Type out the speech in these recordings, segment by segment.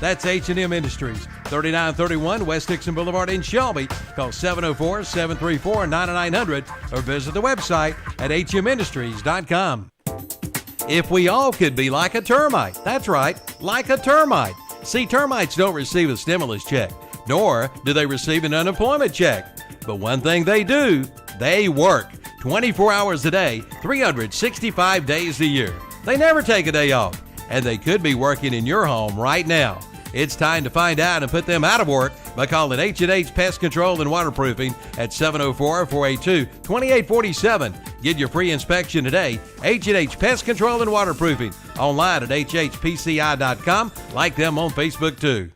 That's H&M Industries, 3931 West Dixon Boulevard in Shelby. Call 704-734-9900 or visit the website at hmindustries.com. If we all could be like a termite, that's right, like a termite. See, termites don't receive a stimulus check, nor do they receive an unemployment check. But one thing they do, they work 24 hours a day, 365 days a year. They never take a day off, and they could be working in your home right now. It's time to find out and put them out of work by calling H&H Pest Control and Waterproofing at 704-482-2847. Get your free inspection today. H&H Pest Control and Waterproofing. Online at hhpci.com. Like them on Facebook too.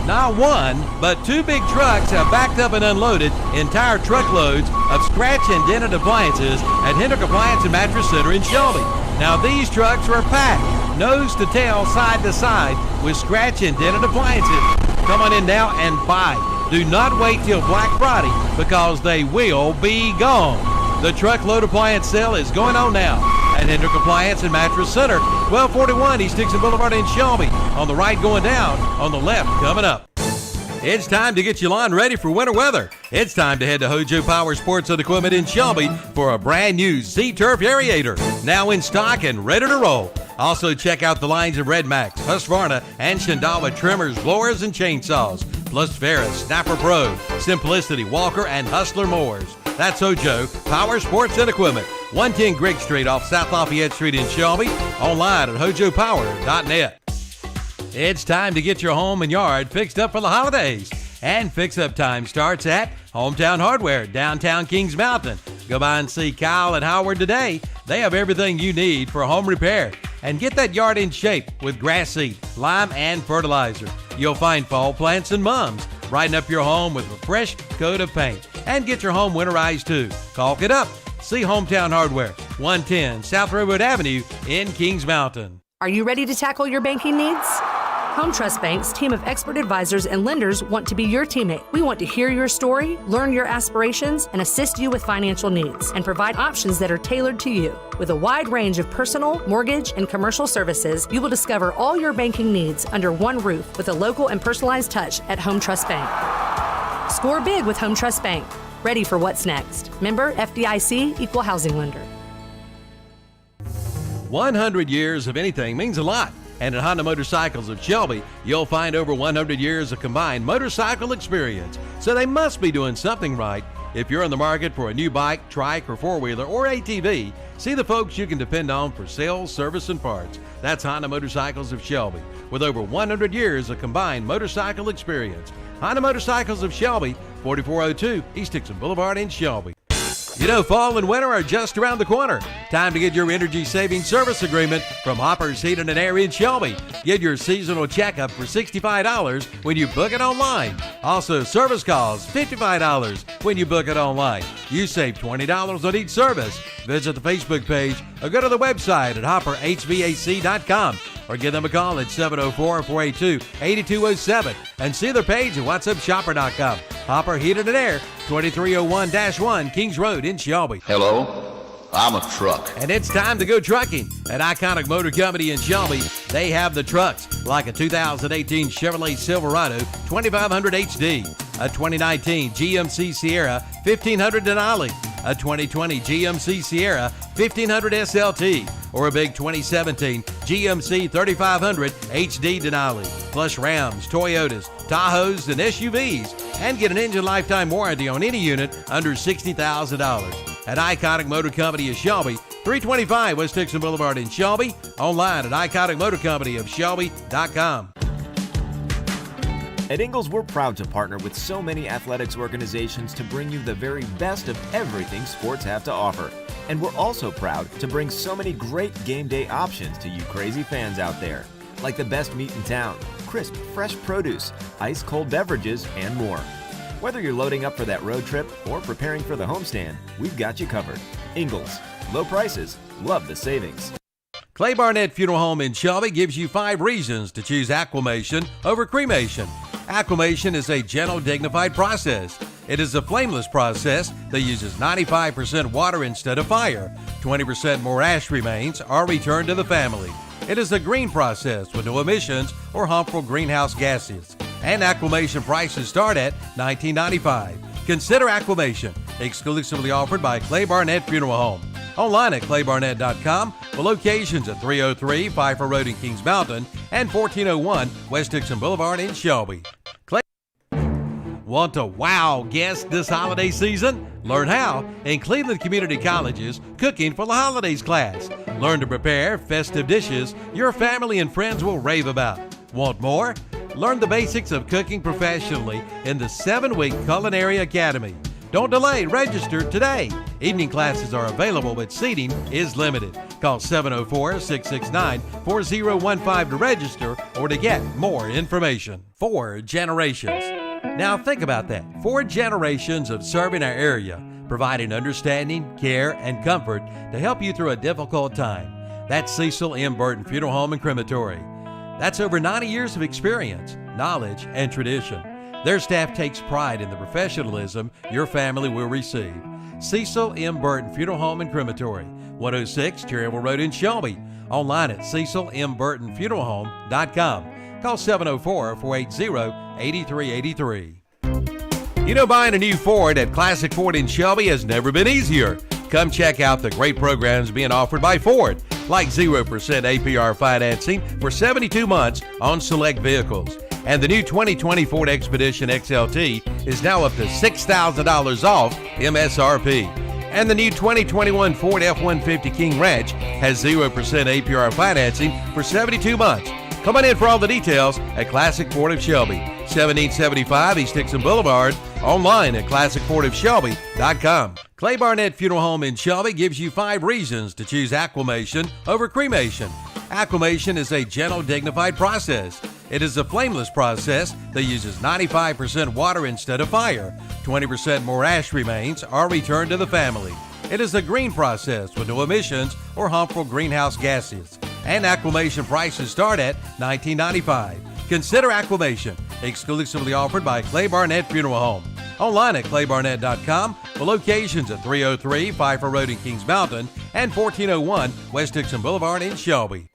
Not one, but two big trucks have backed up and unloaded entire truckloads of scratch and dented appliances at Hendrick Appliance and Mattress Center in Shelby. Now these trucks were packed, nose to tail, side to side, with scratch and dented appliances. Come on in now and buy. Do not wait till Black Friday because they will be gone. The truckload appliance sale is going on now at Hendrick Appliance and Mattress Center, 1241 East Dixon Boulevard in Shelby. On the right going down, on the left coming up. It's time to get your lawn ready for winter weather. It's time to head to Hojo Powersports and Equipment in Shelby for a brand new Z-Turf Aerator, now in stock and ready to roll. Also check out the lines of Red Max, Husqvarna, and Shindawa trimmers, blowers, and chainsaws, plus Ferris, Snapper Pro, Simplicity, Walker, and Hustler mowers. That's Hojo Powersports and Equipment, 110 Grigg Street off South Lafayette Street in Shelby, online at hojopower.net. It's time to get your home and yard fixed up for the holidays. And fix-up time starts at Hometown Hardware, downtown Kings Mountain. Go by and see Kyle and Howard today. They have everything you need for home repair. And get that yard in shape with grass seed, lime, and fertilizer. You'll find fall plants and mums. Brighten up your home with a fresh coat of paint. And get your home winterized too. Caulk it up. See Hometown Hardware, 110 South Railroad Avenue in Kings Mountain. Are you ready to tackle your banking needs? Home Trust Bank's team of expert advisors and lenders want to be your teammate. We want to hear your story, learn your aspirations, and assist you with financial needs, and provide options that are tailored to you. With a wide range of personal, mortgage, and commercial services, you will discover all your banking needs under one roof with a local and personalized touch at Home Trust Bank. Score big with Home Trust Bank. Ready for what's next. Member FDIC, Equal Housing Lender. 100 years of anything means a lot. And at Honda Motorcycles of Shelby, you'll find over 100 years of combined motorcycle experience. So they must be doing something right. If you're in the market for a new bike, trike, or four-wheeler, or ATV, see the folks you can depend on for sales, service, and parts. That's Honda Motorcycles of Shelby, with over 100 years of combined motorcycle experience. Honda Motorcycles of Shelby, 4402 East Dixon Boulevard in Shelby. You know, fall and winter are just around the corner. Time to get your energy-saving service agreement from Hopper's Heating and Air in Shelby. Get your seasonal checkup for $65 when you book it online. Also, service calls, $55 when you book it online. You save $20 on each service. Visit the Facebook page or go to the website at hopperhvac.com or give them a call at 704-482-8207 and see their page at whatsupshopper.com. Hopper Heating and Air, 2301-1 Kings Road in Shelby. Hello, I'm a truck. And it's time to go trucking. At Iconic Motor Company in Shelby, they have the trucks like a 2018 Chevrolet Silverado 2500 HD, a 2019 GMC Sierra 1500 Denali, a 2020 GMC Sierra 1500 SLT, or a big 2017 GMC 3500 HD Denali, plus Rams, Toyotas, Tahoes, and SUVs, and get an engine lifetime warranty on any unit under $60,000. At Iconic Motor Company of Shelby, 325 West Dixon Boulevard in Shelby, online at iconicmotorcompanyofshelby.com. At Ingles, we're proud to partner with so many athletics organizations to bring you the very best of everything sports have to offer. And we're also proud to bring so many great game day options to you crazy fans out there, like the best meat in town, crisp, fresh produce, ice-cold beverages, and more. Whether you're loading up for that road trip or preparing for the homestand, we've got you covered. Ingles, low prices, love the savings. Clay Barnett Funeral Home in Shelby gives you 5 reasons to choose aquamation over cremation. Aquamation is a gentle, dignified process. It is a flameless process that uses 95% water instead of fire. 20% more ash remains are returned to the family. It is a green process with no emissions or harmful greenhouse gases. And acclimation prices start at $19.95. Consider acclimation, exclusively offered by Clay Barnett Funeral Home. Online at claybarnett.com, with locations at 303 Pfeiffer Road in Kings Mountain and 1401 West Dixon Boulevard in Shelby. Want to wow guests this holiday season? Learn how in Cleveland Community College's Cooking for the Holidays class. Learn to prepare festive dishes your family and friends will rave about. Want more? Learn the basics of cooking professionally in the 7-week Culinary Academy. Don't delay, register today. Evening classes are available, but seating is limited. Call 704-669-4015 to register or to get more information. 4 generations. Now think about that. 4 generations of serving our area, providing understanding, care, and comfort to help you through a difficult time. That's Cecil M. Burton Funeral Home and Crematory. That's over 90 years of experience, knowledge, and tradition. Their staff takes pride in the professionalism your family will receive. Cecil M. Burton Funeral Home and Crematory, 106 Cherryville Road in Shelby. Online at cecilmburtonfuneralhome.com. Call 704-480-8383. You know, buying a new Ford at Classic Ford in Shelby has never been easier. Come check out the great programs being offered by Ford, like 0% APR financing for 72 months on select vehicles. And the new 2020 Ford Expedition XLT is now up to $6,000 off MSRP. And the new 2021 Ford F-150 King Ranch has 0% APR financing for 72 months. Come on in for all the details at Classic Ford of Shelby, 1775 East Dixon Boulevard, online at classicfordofshelby.com. Clay Barnett Funeral Home in Shelby gives you 5 reasons to choose acclimation over cremation. Acclimation is a gentle, dignified process. It is a flameless process that uses 95% water instead of fire. 20% more ash remains are returned to the family. It is a green process with no emissions or harmful greenhouse gases. And acclimation prices start at $19.95. Consider acclimation, exclusively offered by Clay Barnett Funeral Home. Online at claybarnett.com, with locations at 303 Pfeiffer Road in Kings Mountain and 1401 West Dixon Boulevard in Shelby.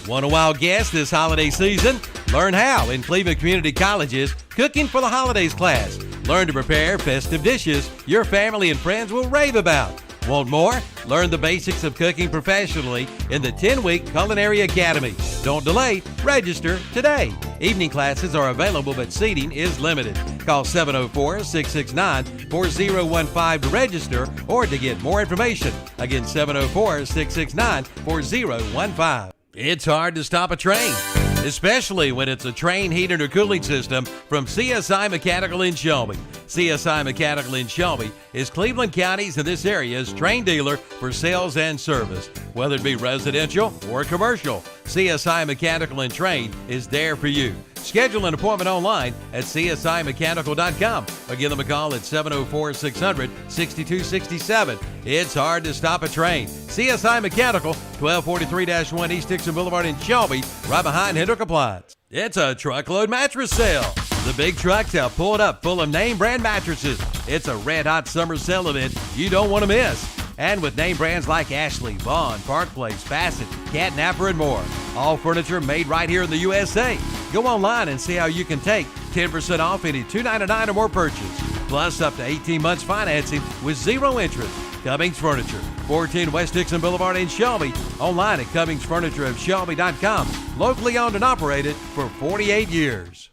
Want a wild guess this holiday season? Learn how in Cleveland Community College's Cooking for the Holidays class. Learn to prepare festive dishes your family and friends will rave about. Want more? Learn the basics of cooking professionally in the 10-week Culinary Academy. Don't delay, register today. Evening classes are available, but seating is limited. Call 704-669-4015 to register or to get more information. Again, 704-669-4015. It's hard to stop a train, especially when it's a train heating or cooling system from CSI Mechanical in Shelby. CSI Mechanical in Shelby is Cleveland County's and this area's train dealer for sales and service. Whether it be residential or commercial, CSI Mechanical and Train is there for you. Schedule an appointment online at csimechanical.com or give them a call at 704-600-6267. It's hard to stop a train. CSI Mechanical, 1243-1 East Dixon Boulevard in Shelby, right behind Hendrick Appliance. It's a truckload mattress sale. The big trucks have pulled up full of name brand mattresses. It's a red hot summer sale event you don't want to miss. And with name brands like Ashley, Vaughn, Park Place, Bassett, Cat Napper, and more. All furniture made right here in the USA. Go online and see how you can take 10% off any $299 or more purchase. Plus up to 18 months financing with 0 interest. Cummings Furniture, 14 West Dixon Boulevard in Shelby. Online at CummingsFurnitureofShelby.com. Locally owned and operated for 48 years.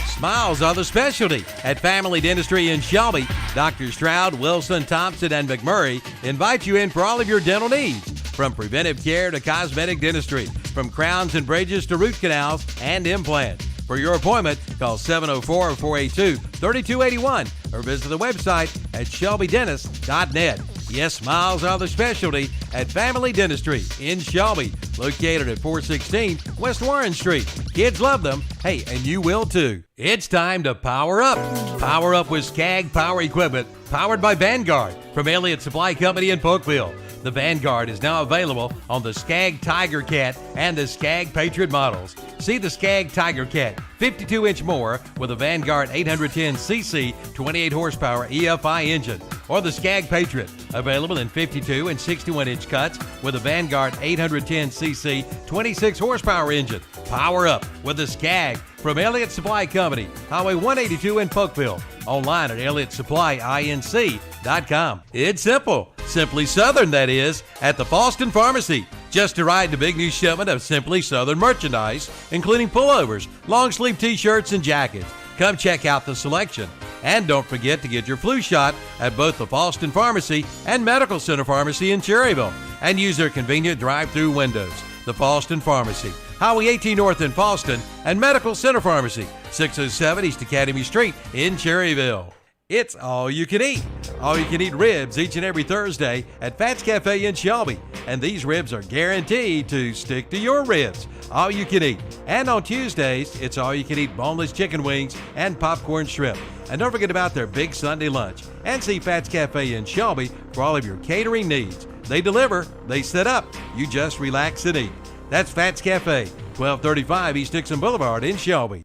Smiles are the specialty at Family Dentistry in Shelby. Dr. Stroud, Wilson, Thompson, and McMurray invite you in for all of your dental needs, from preventive care to cosmetic dentistry, from crowns and bridges to root canals and implants. For your appointment, call 704-482-3281 or visit the website at shelbydentist.net. Yes, smiles are the specialty at Family Dentistry in Shelby, located at 416 West Warren Street. Kids love them. Hey, and you will too. It's time to power up. Power up with Skag Power Equipment, powered by Vanguard from Elliott Supply Company in Polkville. The Vanguard is now available on the Skag Tiger Cat and the Skag Patriot models. See the Skag Tiger Cat, 52-inch mower with a Vanguard 810cc 28 horsepower EFI engine, or the Skag Patriot, available in 52 and 61-inch cuts with a Vanguard 810cc 26 horsepower engine. Power up with the Skag from Elliott Supply Company, Highway 182 in Polkville. Online at ElliottSupplyINC.com. It's simple. Simply Southern, that is, at the Falston Pharmacy. Just arrived a big new shipment of Simply Southern merchandise, including pullovers, long-sleeve t-shirts, and jackets. Come check out the selection. And don't forget to get your flu shot at both the Falston Pharmacy and Medical Center Pharmacy in Cherryville. And use their convenient drive-through windows. The Falston Pharmacy, Highway 18 North in Falston, and Medical Center Pharmacy, 607 East Academy Street in Cherryville. It's all you can eat. All you can eat ribs each and every Thursday at Fats Cafe in Shelby. And these ribs are guaranteed to stick to your ribs. All you can eat. And on Tuesdays, it's all you can eat boneless chicken wings and popcorn shrimp. And don't forget about their big Sunday lunch. And see Fats Cafe in Shelby for all of your catering needs. They deliver, they set up. You just relax and eat. That's Fats Cafe, 1235 East Dixon Boulevard in Shelby.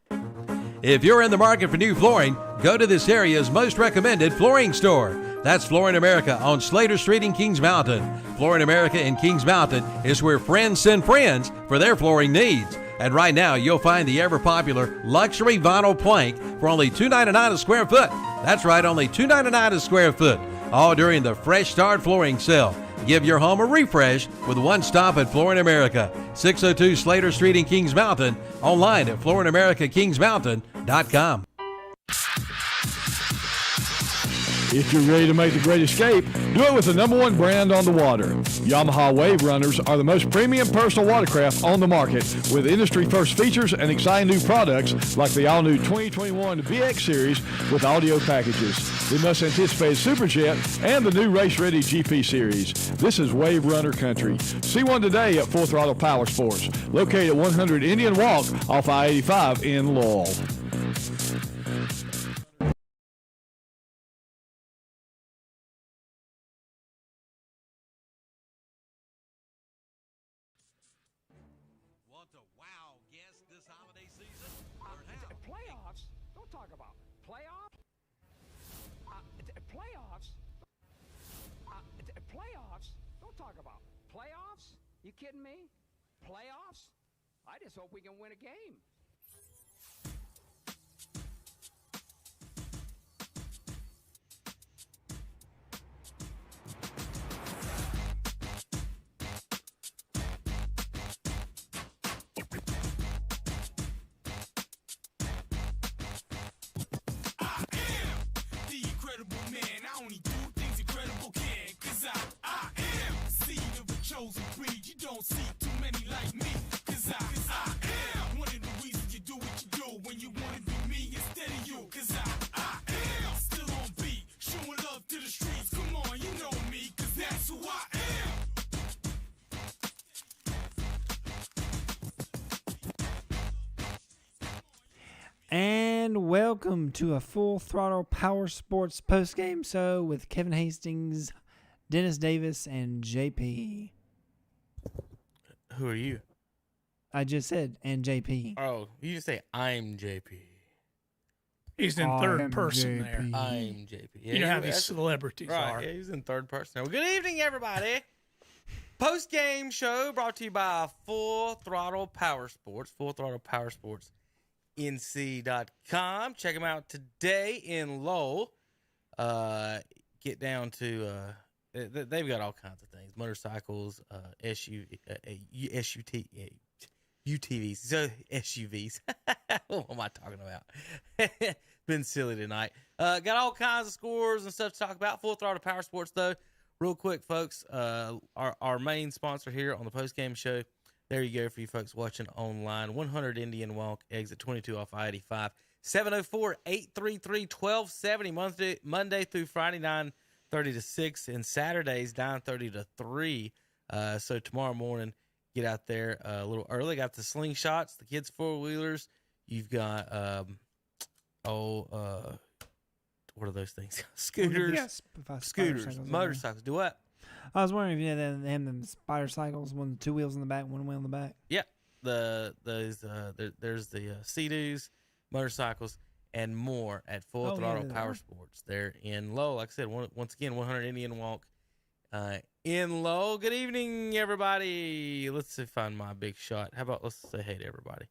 If you're in the market for new flooring, go to this area's most recommended flooring store. That's Flooring America on Slater Street in Kings Mountain. Flooring America in Kings Mountain is where friends send friends for their flooring needs. And right now, you'll find the ever-popular luxury vinyl plank for only $2.99 a square foot. That's right, only $2.99 a square foot. All during the Fresh Start Flooring Sale. Give your home a refresh with one stop at Flooring America, 602 Slater Street in Kings Mountain, online at flooringamericakingsmountain.com. If you're ready to make the great escape, do it with the #1 brand on the water. Yamaha Wave Runners are the most premium personal watercraft on the market, with industry-first features and exciting new products like the all-new 2021 VX Series with audio packages, the much-anticipated Superjet, and the new race-ready GP Series. This is Wave Runner country. See one today at Full Throttle Powersports, located at 100 Indian Walk off I-85 in Lowell. Playoffs? Don't talk about playoffs. Playoffs? Playoffs? Don't talk about playoffs. You kidding me? Playoffs? I just hope we can win a game. Chosen breed, you don't see too many like me, cause I am one of the reasons you do what you do when you wanna do me instead of you, cause I am still on beat, showing love to the streets, come on, you know me, cause that's who I am. And welcome to a Full Throttle Powersports postgame show with Kevin Hastings, Dennis Davis, and JP. Who are you? I just said, and JP. Oh, you just say, I'm JP. He's in third person JP. there. I'm JP. Yeah, You know how these celebrities are. Yeah, he's in third person. Well, good evening, everybody. Post-game show brought to you by Full Throttle Powersports. Full Throttle Powersports. NC.com. Check them out today in Lowell. Get down to... they've got all kinds of things: motorcycles, UTVs, so SUVs. What am I talking about? Been silly tonight. Got all kinds of scores and stuff to talk about. Full Throttle Powersports, though. Real quick, folks. Our main sponsor here on the postgame show. There you go for you folks watching online. 100 Indian Walk, exit 22 off I-85. 704-833-1270. Monday through Friday, 9:30 to 6, and Saturdays 9:30 to 3. So tomorrow morning, get out there a little early. Got the slingshots, the kids' four-wheelers. You've got what are those things? Scooters, Yes, scooters, motorcycles. Do what? I was wondering if you had them spider cycles, one 2 wheels in the back, 1 wheel in the back. Yeah, there's the Sea-Doos motorcycles, and more at Full Throttle Powersports. They're in Lowell. Like I said, once again, 100 Indian Walk in Lowell. Good evening, everybody. Let's see, find my big shot. How about let's say hey to everybody.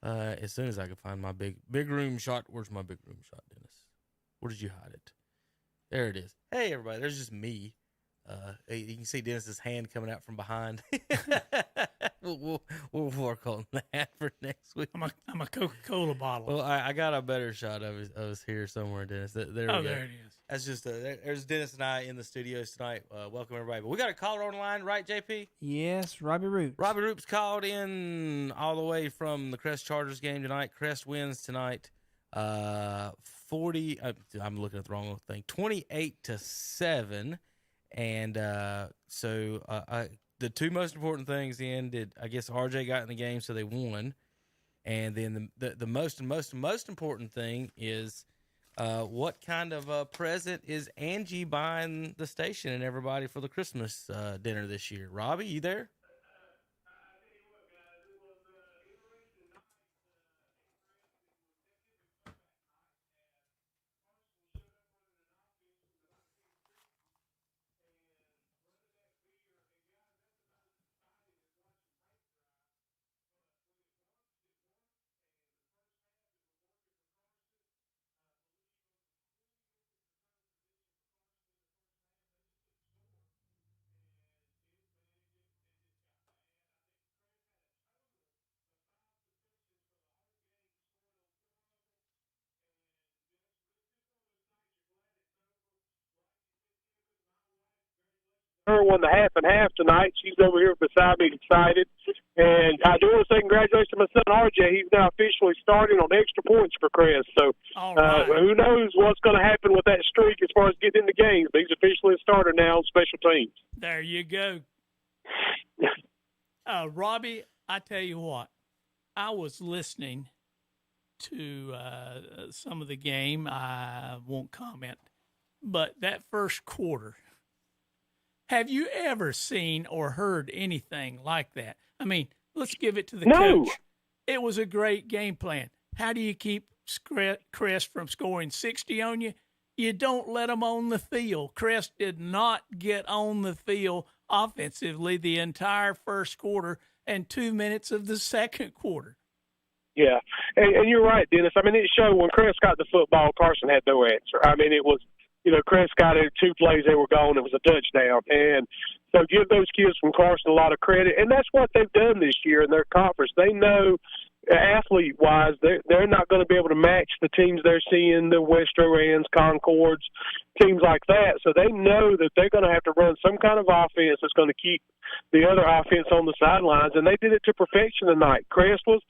As soon as I can find my big room shot. Where's my big room shot, Dennis? Where did you hide it? There it is. Hey, everybody. There's just me. You can see Dennis's hand coming out from behind. we'll work on that for next week. I'm a Coca-Cola bottle. Well, I got a better shot of us here somewhere, Dennis. There we go. There it is. That's just there's Dennis and I in the studios tonight. Welcome everybody. But we got a caller on the line, right, JP? Yes, Robbie Root. Robbie Root's called in all the way from the Crest Chargers game tonight. Crest wins tonight. 40. I'm looking at the wrong thing. 28-7. And so the two most important things ended. I guess RJ got in the game, so they won. And then the most important thing is what kind of present is Angie buying the station and everybody for the Christmas dinner this year? Robbie, you there? Her won the half and half tonight. She's over here beside me, excited. And I do want to say congratulations to my son RJ. He's now officially starting on extra points for Crest. So who knows what's going to happen with that streak as far as getting in the games. But he's officially a starter now on special teams. There you go. Robbie, I tell you what, I was listening to some of the game. I won't comment. But that first quarter, have you ever seen or heard anything like that? I mean, let's give it to the coach. It was a great game plan. How do you keep Crest from scoring 60 on you? You don't let them on the field. Crest did not get on the field offensively the entire first quarter and 2 minutes of the second quarter. Yeah, and you're right, Dennis. I mean, it showed when Crest got the football, Carson had no answer. I mean, it was, Crest got it 2 plays, they were gone. It was a touchdown. And so give those kids from Carson a lot of credit. And that's what they've done this year in their conference. They know, athlete-wise, they're not going to be able to match the teams they're seeing, the West Orans, Concords, teams like that. So they know that they're going to have to run some kind of offense that's going to keep the other offense on the sidelines. And they did it to perfection tonight. Crest was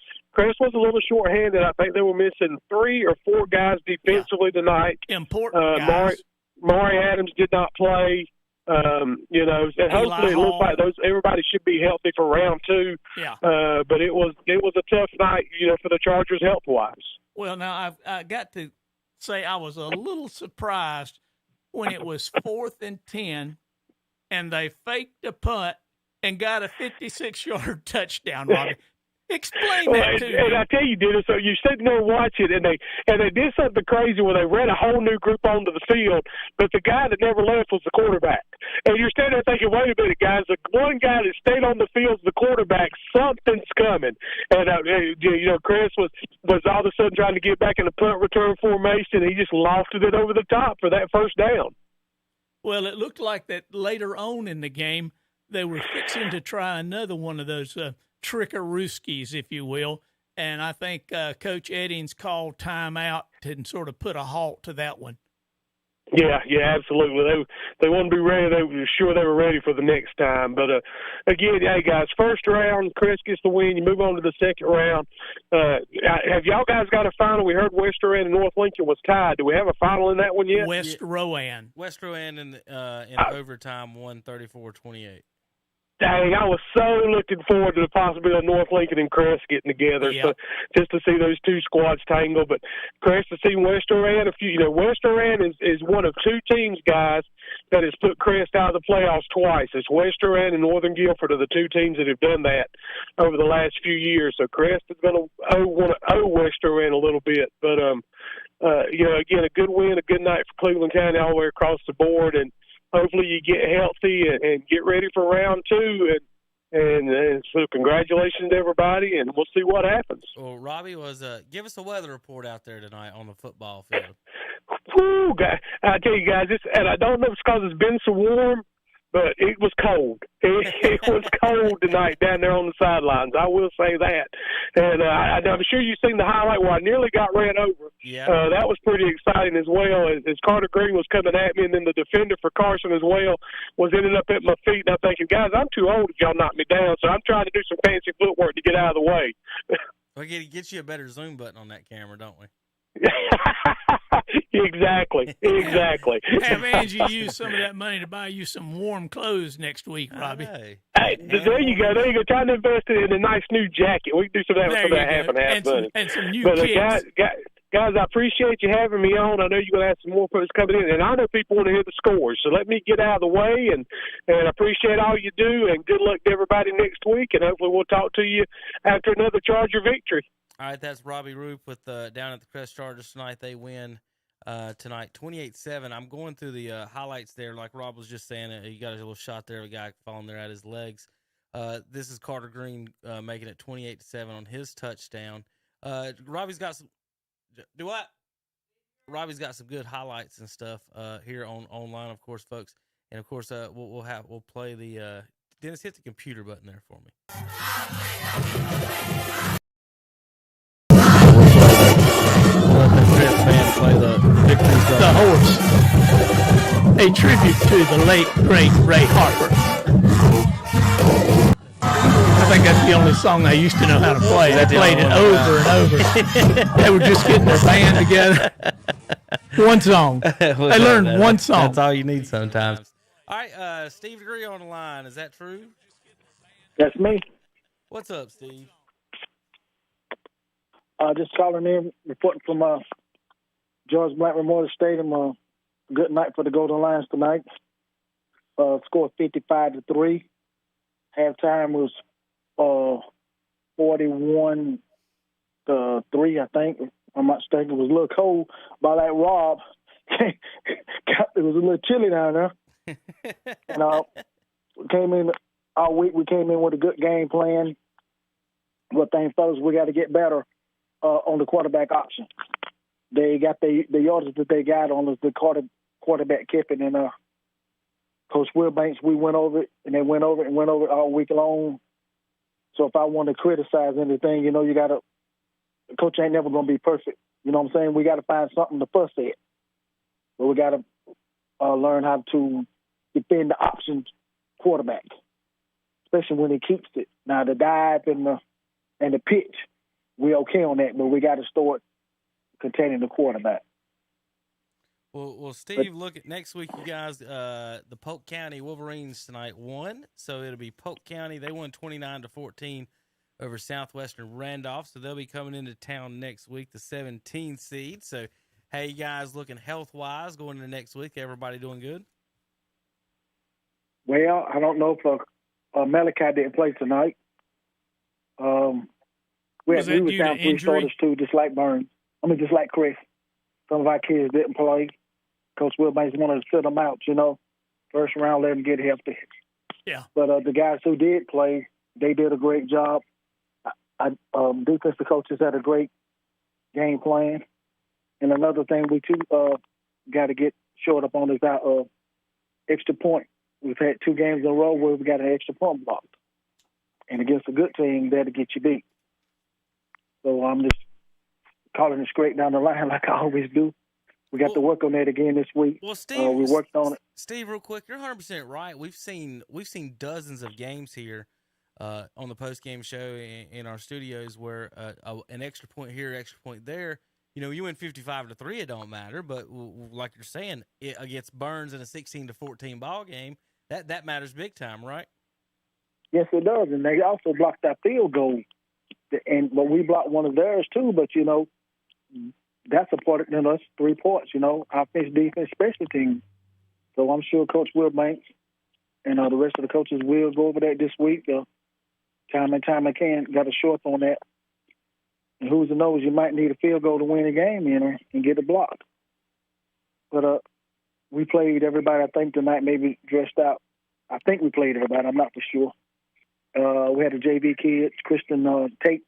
a little short-handed. I think they were missing 3 or 4 guys defensively tonight. Important guys. Maury Adams did not play. And hopefully it looks like everybody should be healthy for round 2. Yeah. But it was a tough night, for the Chargers health-wise. Well, now I got to say I was a little surprised when it was 4th and 10, and they faked a punt and got a 56-yard touchdown, Robbie. Explain that to me. And I tell you, Dennis, so you're sitting there watching, and they did something crazy where they ran a whole new group onto the field, but the guy that never left was the quarterback. And you're standing there thinking, wait a minute, guys, the one guy that stayed on the field is the quarterback. Something's coming. And, Chris was all of a sudden trying to get back in the punt return formation, and he just lofted it over the top for that first down. Well, it looked like that later on in the game, they were fixing to try another one of those trickarooskies, if you will, and I think Coach Eddings called timeout and sort of put a halt to that one. Yeah, absolutely. They wanted to be ready. They were sure they were ready for the next time. But again, hey guys, first round, Chris gets the win. You move on to the second round. Have y'all guys got a final? We heard West Rowan and North Lincoln was tied. Do we have a final in that one yet? West Rowan in overtime won 34-28. Dang, I was so looking forward to the possibility of North Lincoln and Crest getting together, so just to see those two squads tangle. But Crest to see West Oran, West Oran is one of 2 teams, guys, that has put Crest out of the playoffs twice. It's West Oran and Northern Guilford are the 2 teams that have done that over the last few years. So Crest is going to owe West Oran a little bit. But again, a good win, a good night for Cleveland County all the way across the board, and hopefully you get healthy and get ready for round two. And so congratulations to everybody, and we'll see what happens. Well, Robbie, give us a weather report out there tonight on the football field. Whew, I tell you guys, and I don't know if it's because it's been so warm, but it was cold. It was cold tonight down there on the sidelines. I will say that. And I'm sure you've seen the highlight where I nearly got ran over. Yeah. That was pretty exciting as well. As Carter Green was coming at me, and then the defender for Carson as well was ended up at my feet. And I'm thinking, guys, I'm too old if y'all knock me down, so I'm trying to do some fancy footwork to get out of the way. We get you a better zoom button on that camera, don't we? Exactly. Have Angie use some of that money to buy you some warm clothes next week, Robbie. Hey, there you go. Trying to invest in a nice new jacket. We can do some of that with some of that half and half money. And some new kicks. Guys, I appreciate you having me on. I know you're going to have some more folks coming in, and I know people want to hear the scores. So let me get out of the way, and I appreciate all you do, and good luck to everybody next week, and hopefully we'll talk to you after another Charger victory. All right, that's Robbie Roop with down at the Crest Chargers tonight. They win tonight 28-7. I'm going through the highlights there. Like Rob was just saying, you got a little shot there of a guy falling there at his legs. This is Carter Green making it 28-7 on his touchdown. Robbie's got some – do what? Robbie's got some good highlights and stuff here online, of course, folks. And, of course, we'll play the Dennis, hit the computer button there for me. The horse. A tribute to the late, great Ray Harper. I think that's the only song I used to know how to play. I played it over and over. They were just getting their band together. One song. They learned one song. That's all you need sometimes. All right, Steve Degree on the line. Is that true? That's me. What's up, Steve? Just calling in, reporting from George Blunt Memorial Stadium. Good night for the Golden Lions tonight. Scored 55-3. Halftime was 41-3, I think. If I'm not mistaken. It was a little cold by that Rob. It was a little chilly down there. And came in all week. We came in with a good game plan. But thing, fellas, we got to get better on the quarterback option. They got the yardage that they got on the quarterback keeping, and Coach Wilbanks, we went over it, and they went over it all week long. So if I want to criticize anything, you got to – Coach ain't never going to be perfect. You know what I'm saying? We got to find something to fuss at. But we got to learn how to defend the option quarterback, especially when he keeps it. Now, the dive and the pitch, we're okay on that, but we got to start containing the quarterback. Well, Steve, look at next week, you guys. The Polk County Wolverines tonight won, so it'll be Polk County. They won 29-14 over Southwestern Randolph, so they'll be coming into town next week, the 17th seed. So, how you guys looking health-wise going into next week? Everybody doing good? Well, I don't know if Malachi didn't play tonight. We was down 3 starters too, just like Burns. Just like Chris. Some of our kids didn't play. Coach Wilbanks wanted to sit them out, First round, let them get healthy. Yeah. But the guys who did play, they did a great job. Defensive coaches had a great game plan. And another thing we too got to get short up on is our extra point. We've had 2 games in a row where we got an extra point blocked. And against a good team, that'll get you beat. So I'm just calling it straight down the line like I always do. We got to work on that again this week. Well, Steve, we worked on it. Steve, real quick, you're 100% right. We've seen dozens of games here on the post-game show in our studios where an extra point here, extra point there. You win 55-3, it don't matter. But like you're saying, against Burns in a 16-14 ball game, that matters big time, right? Yes, it does. And they also blocked that field goal. But we blocked one of theirs too. But that's a part of us 3 parts. Offense, defense, special teams. So I'm sure Coach Wilbanks and the rest of the coaches will go over that this week. Time and time again, got a short on that. And who's to knows, you might need a field goal to win a game, and get a block. But we played everybody, I think, tonight, maybe dressed out. I think we played everybody. I'm not for sure. We had the JV kids. Kristen Tate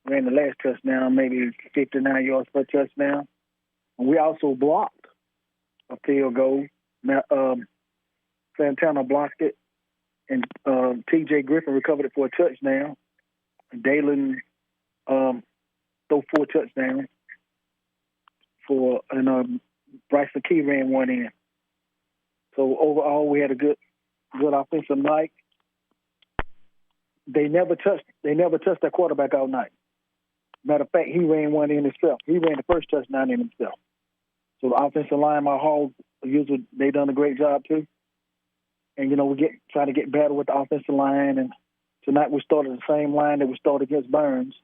ran the last touchdown, maybe 59 yards per touchdown. And we also blocked a field goal. Now, Santana blocked it, and T.J. Griffin recovered it for a touchdown. Dalen threw 4 touchdowns and Bryce McKee ran one in. So overall, we had a good offensive night. They never touched that quarterback all night. Matter of fact, he ran one in himself. He ran the first touchdown in himself. So the offensive line, my Hogs, usually they done a great job too. And we try to get better with the offensive line. And tonight we started the same line that we started against Burns.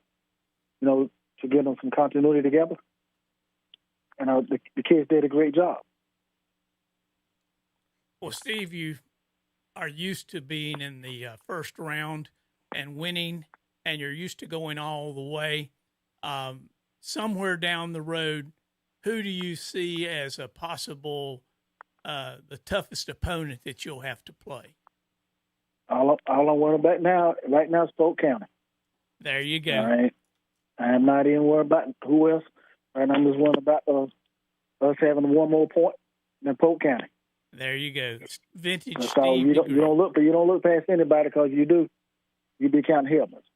To get them some continuity together. And the kids did a great job. Well, Steve, you are used to being in the first round and winning, and you're used to going all the way. Somewhere down the road, who do you see as a possible the toughest opponent that you'll have to play? All I want to bet right now is Polk County. There you go. All right. I'm not even worried about who else. Right now, I'm just worried about us having one more point than Polk County. There you go. Vintage Because Steve. you don't look past anybody, because you do. You be counting helmets.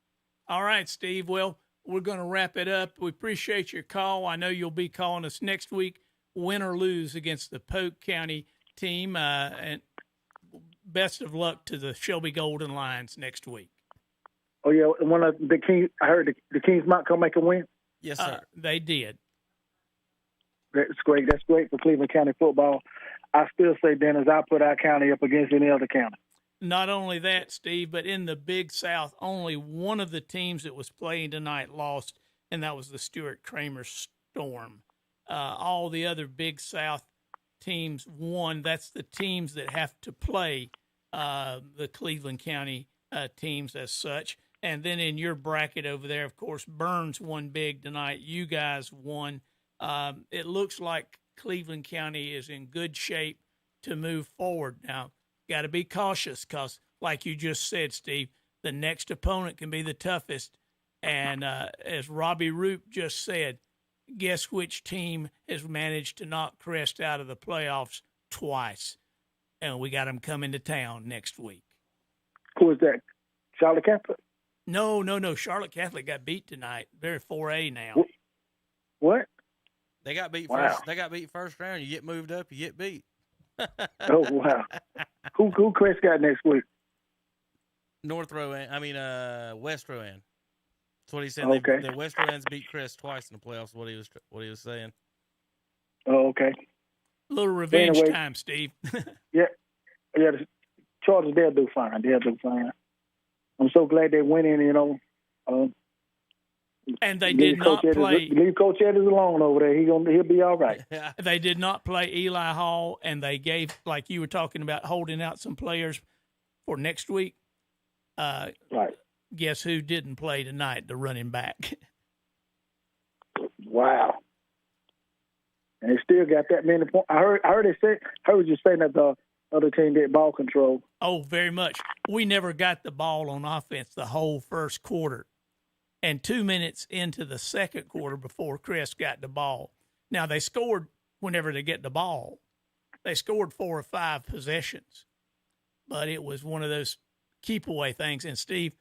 All right, Steve. Well, we're going to wrap it up. We appreciate your call. I know you'll be calling us next week, win or lose, against the Polk County team. And best of luck to the Shelby Golden Lions next week. Oh, yeah, one of the Kings, I heard the Kings might come make a win. Yes, sir. They did. That's great. That's great for Cleveland County football. I still say, Dennis, I'll put our county up against any other county. Not only that, Steve, but in the Big South, only one of the teams that was playing tonight lost, and that was the Stuart Kramer Storm. All the other Big South teams won. That's the teams that have to play the Cleveland County teams as such. And then in your bracket over there, of course, Burns won big tonight. You guys won. It looks like Cleveland County is in good shape to move forward. Now, got to be cautious because, like you just said, Steve, the next opponent can be the toughest. And as Robbie Roop just said, guess which team has managed to knock Crest out of the playoffs twice? And we got them coming to town next week. Who is that? Charlotte Catholic? No. Charlotte Catholic got beat tonight. They're 4A now. What? They got beat wow. first. They got beat first round. You get moved up, you get beat. Oh wow! Who Chris got next week? West Rowan. That's what he said. Okay. The West Rowans beat Chris twice in the playoffs. What he was saying. Oh, okay. A little revenge anyway, time, Steve. yeah. The Chargers, they'll do fine. I'm so glad they went in. And they did not play. Leave Coach Edwards alone over there. He'll be all right. They did not play Eli Hall, and they gave, like you were talking about, holding out some players for next week. Right. Guess who didn't play tonight? The running back. Wow. And they still got that many points. I heard you saying that the other team did ball control. Oh, very much. We never got the ball on offense the whole first quarter. And 2 minutes into the second quarter before Chris got the ball. Now, they scored whenever they get the ball. They scored 4 or 5 possessions. But it was one of those keep-away things. And, Steve,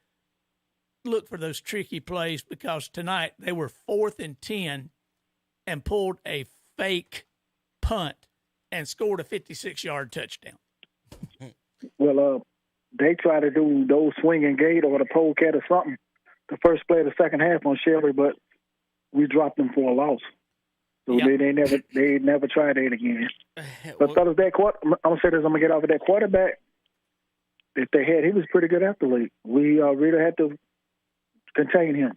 look for those tricky plays because tonight they were 4th and 10 and pulled a fake punt and scored a 56-yard touchdown. Well, they try to do those swing and gate or the polecat or something the first play of the second half on Shelby, but we dropped them for a loss. So yep. they never tried it again. But fellas, I'm gonna say this. I'm gonna get off of that quarterback that they had. He was pretty good athlete. We really had to contain him.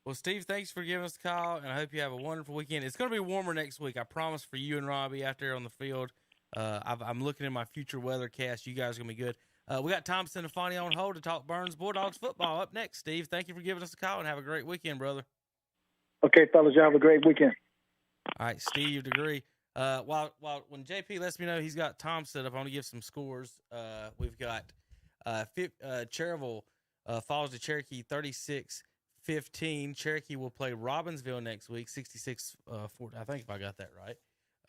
Well, Steve, thanks for giving us a call, and I hope you have a wonderful weekend. It's going to be warmer next week, I promise, for you and Robbie out there on the field. I'm looking at my future weathercast. You guys are going to be good. We got Tom Sinafani on hold to talk Burns Bulldogs football. Up next, Steve. Thank you for giving us a call, and have a great weekend, brother. Okay, fellas, y'all have a great weekend. All right, Steve Degree. While when JP lets me know he's got Tom set up, I want to give some scores. We've got Cherryville falls to Cherokee 36-15. Cherokee will play Robbinsville next week 66-40. I think if I got that right.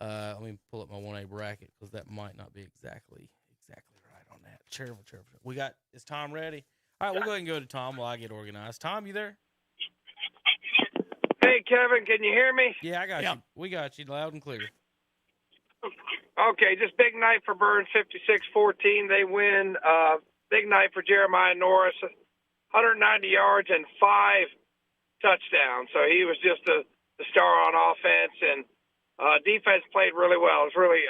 Let me pull up my 1A bracket because that might not be exactly right on that. Cherryville. Is Tom ready? All right, we'll go ahead and go to Tom while I get organized. Tom, you there? Hey, Kevin, can you hear me? Yeah, I got you. We got you loud and clear. Okay, just big night for Burns, 56-14. They win. Big night for Jeremiah Norris, 190 yards and 5 touchdowns. So he was just the star on offense, and defense played really well. I was really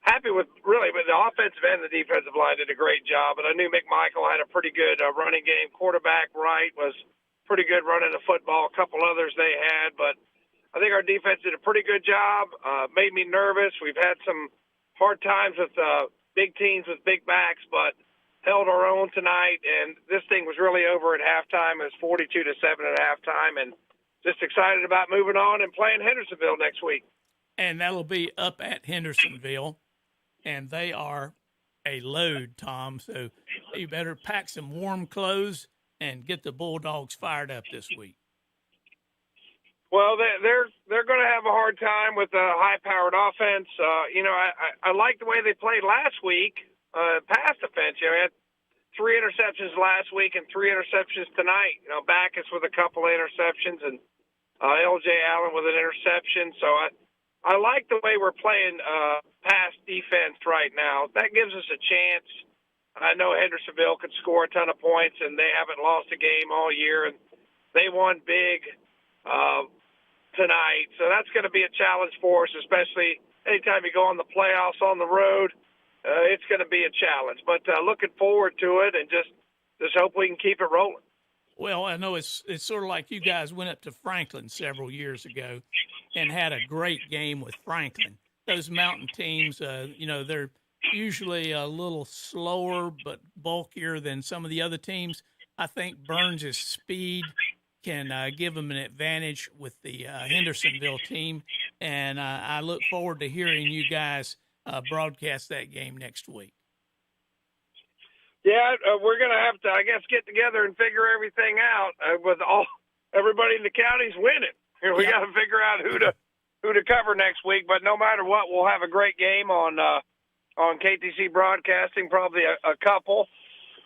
happy with the offensive and the defensive line did a great job. And I knew McMichael had a pretty good running game. Quarterback Wright was pretty good running the football. A couple others they had, but I think our defense did a pretty good job. Made me nervous. We've had some hard times with big teams with big backs, but held our own tonight. And this thing was really over at halftime. It was 42-7 at halftime, and just excited about moving on and playing Hendersonville next week. And that'll be up at Hendersonville, and they are a load, Tom. So you better pack some warm clothes and get the Bulldogs fired up this week. Well, they're going to have a hard time with a high-powered offense. I like the way they played last week, pass defense. We had 3 interceptions last week and 3 interceptions tonight. Backus with a couple of interceptions and L.J. Allen with an interception. So I like the way we're playing pass defense right now. That gives us a chance. I know Hendersonville could score a ton of points, and they haven't lost a game all year, and they won big tonight. So that's going to be a challenge for us, especially anytime you go on the playoffs on the road. It's going to be a challenge. But looking forward to it, and just hope we can keep it rolling. Well, I know it's sort of like you guys went up to Franklin several years ago and had a great game with Franklin. Those mountain teams, they're usually a little slower but bulkier than some of the other teams. I think Burns' speed can give them an advantage with the Hendersonville team, and I look forward to hearing you guys broadcast that game next week. Yeah, we're going to have to, I guess, get together and figure everything out with everybody in the counties winning. We got to figure out who to cover next week. But no matter what, we'll have a great game on KTC Broadcasting, probably a couple.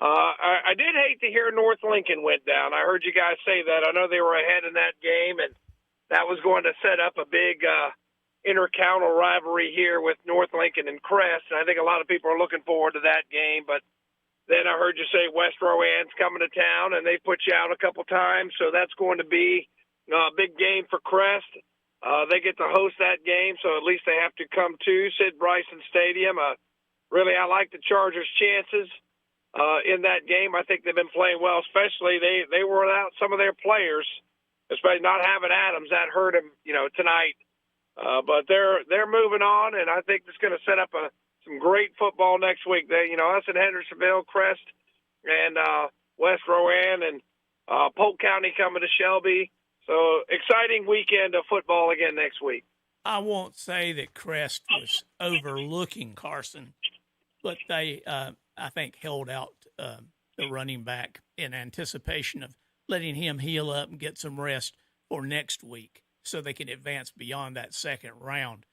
I did hate to hear North Lincoln went down. I heard you guys say that. I know they were ahead in that game, and that was going to set up a big intercounty rivalry here with North Lincoln and Crest. And I think a lot of people are looking forward to that game. But then I heard you say West Rowan's coming to town, and they put you out a couple times, so that's going to be a big game for Crest. They get to host that game, so at least they have to come to Sid Bryson Stadium. Really, I like the Chargers' chances in that game. I think they've been playing well, especially they were without some of their players, especially not having Adams. That hurt him, tonight. But they're moving on, and I think it's going to set up some great football next week. Us in Hendersonville, Crest, and West Rowan, and Polk County coming to Shelby. So exciting weekend of football again next week. I won't say that Crest was overlooking Carson, but they, I think, held out the running back in anticipation of letting him heal up and get some rest for next week so they can advance beyond that second round.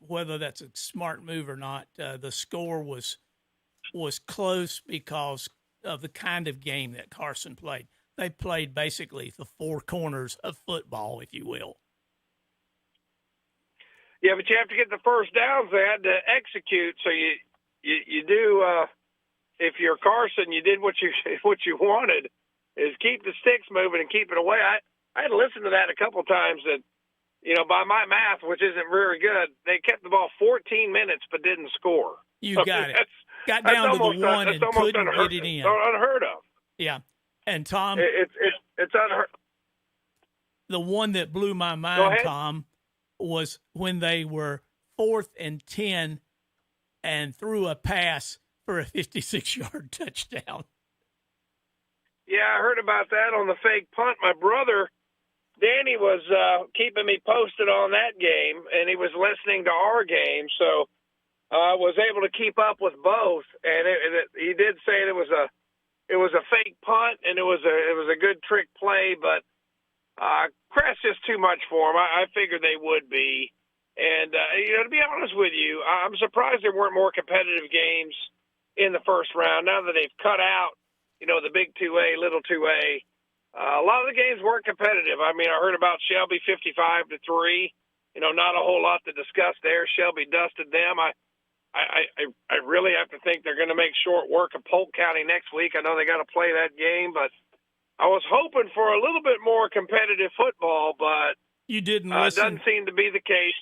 Whether that's a smart move or not, the score was close because of the kind of game that Carson played. They played basically the 4 corners of football, if you will. Yeah, but you have to get the first downs. They had to execute. So you do. If you're Carson, you did what you wanted, is keep the sticks moving and keep it away. I had to listen to that a couple times. That by my math, which isn't very good, they kept the ball 14 minutes but didn't score. You got it. Got down to the one and couldn't get it in. Unheard of. Yeah. And Tom, it's unheard. The one that blew my mind, Tom, was when they were 4th and 10 and threw a pass for a 56-yard touchdown. Yeah, I heard about that on the fake punt. My brother, Danny, was keeping me posted on that game, and he was listening to our game, so I was able to keep up with both. And he did say it was a fake punt, and it was a good trick play, but Crest just too much for him. I figured they would be. And, to be honest with you, I'm surprised there weren't more competitive games in the first round. Now that they've cut out, the big 2A, little 2A, a lot of the games weren't competitive. I mean, I heard about Shelby 55-3. Not a whole lot to discuss there. Shelby dusted them. I really have to think they're going to make short work of Polk County next week. I know they got to play that game, but I was hoping for a little bit more competitive football, but you didn't listen. Doesn't seem to be the case.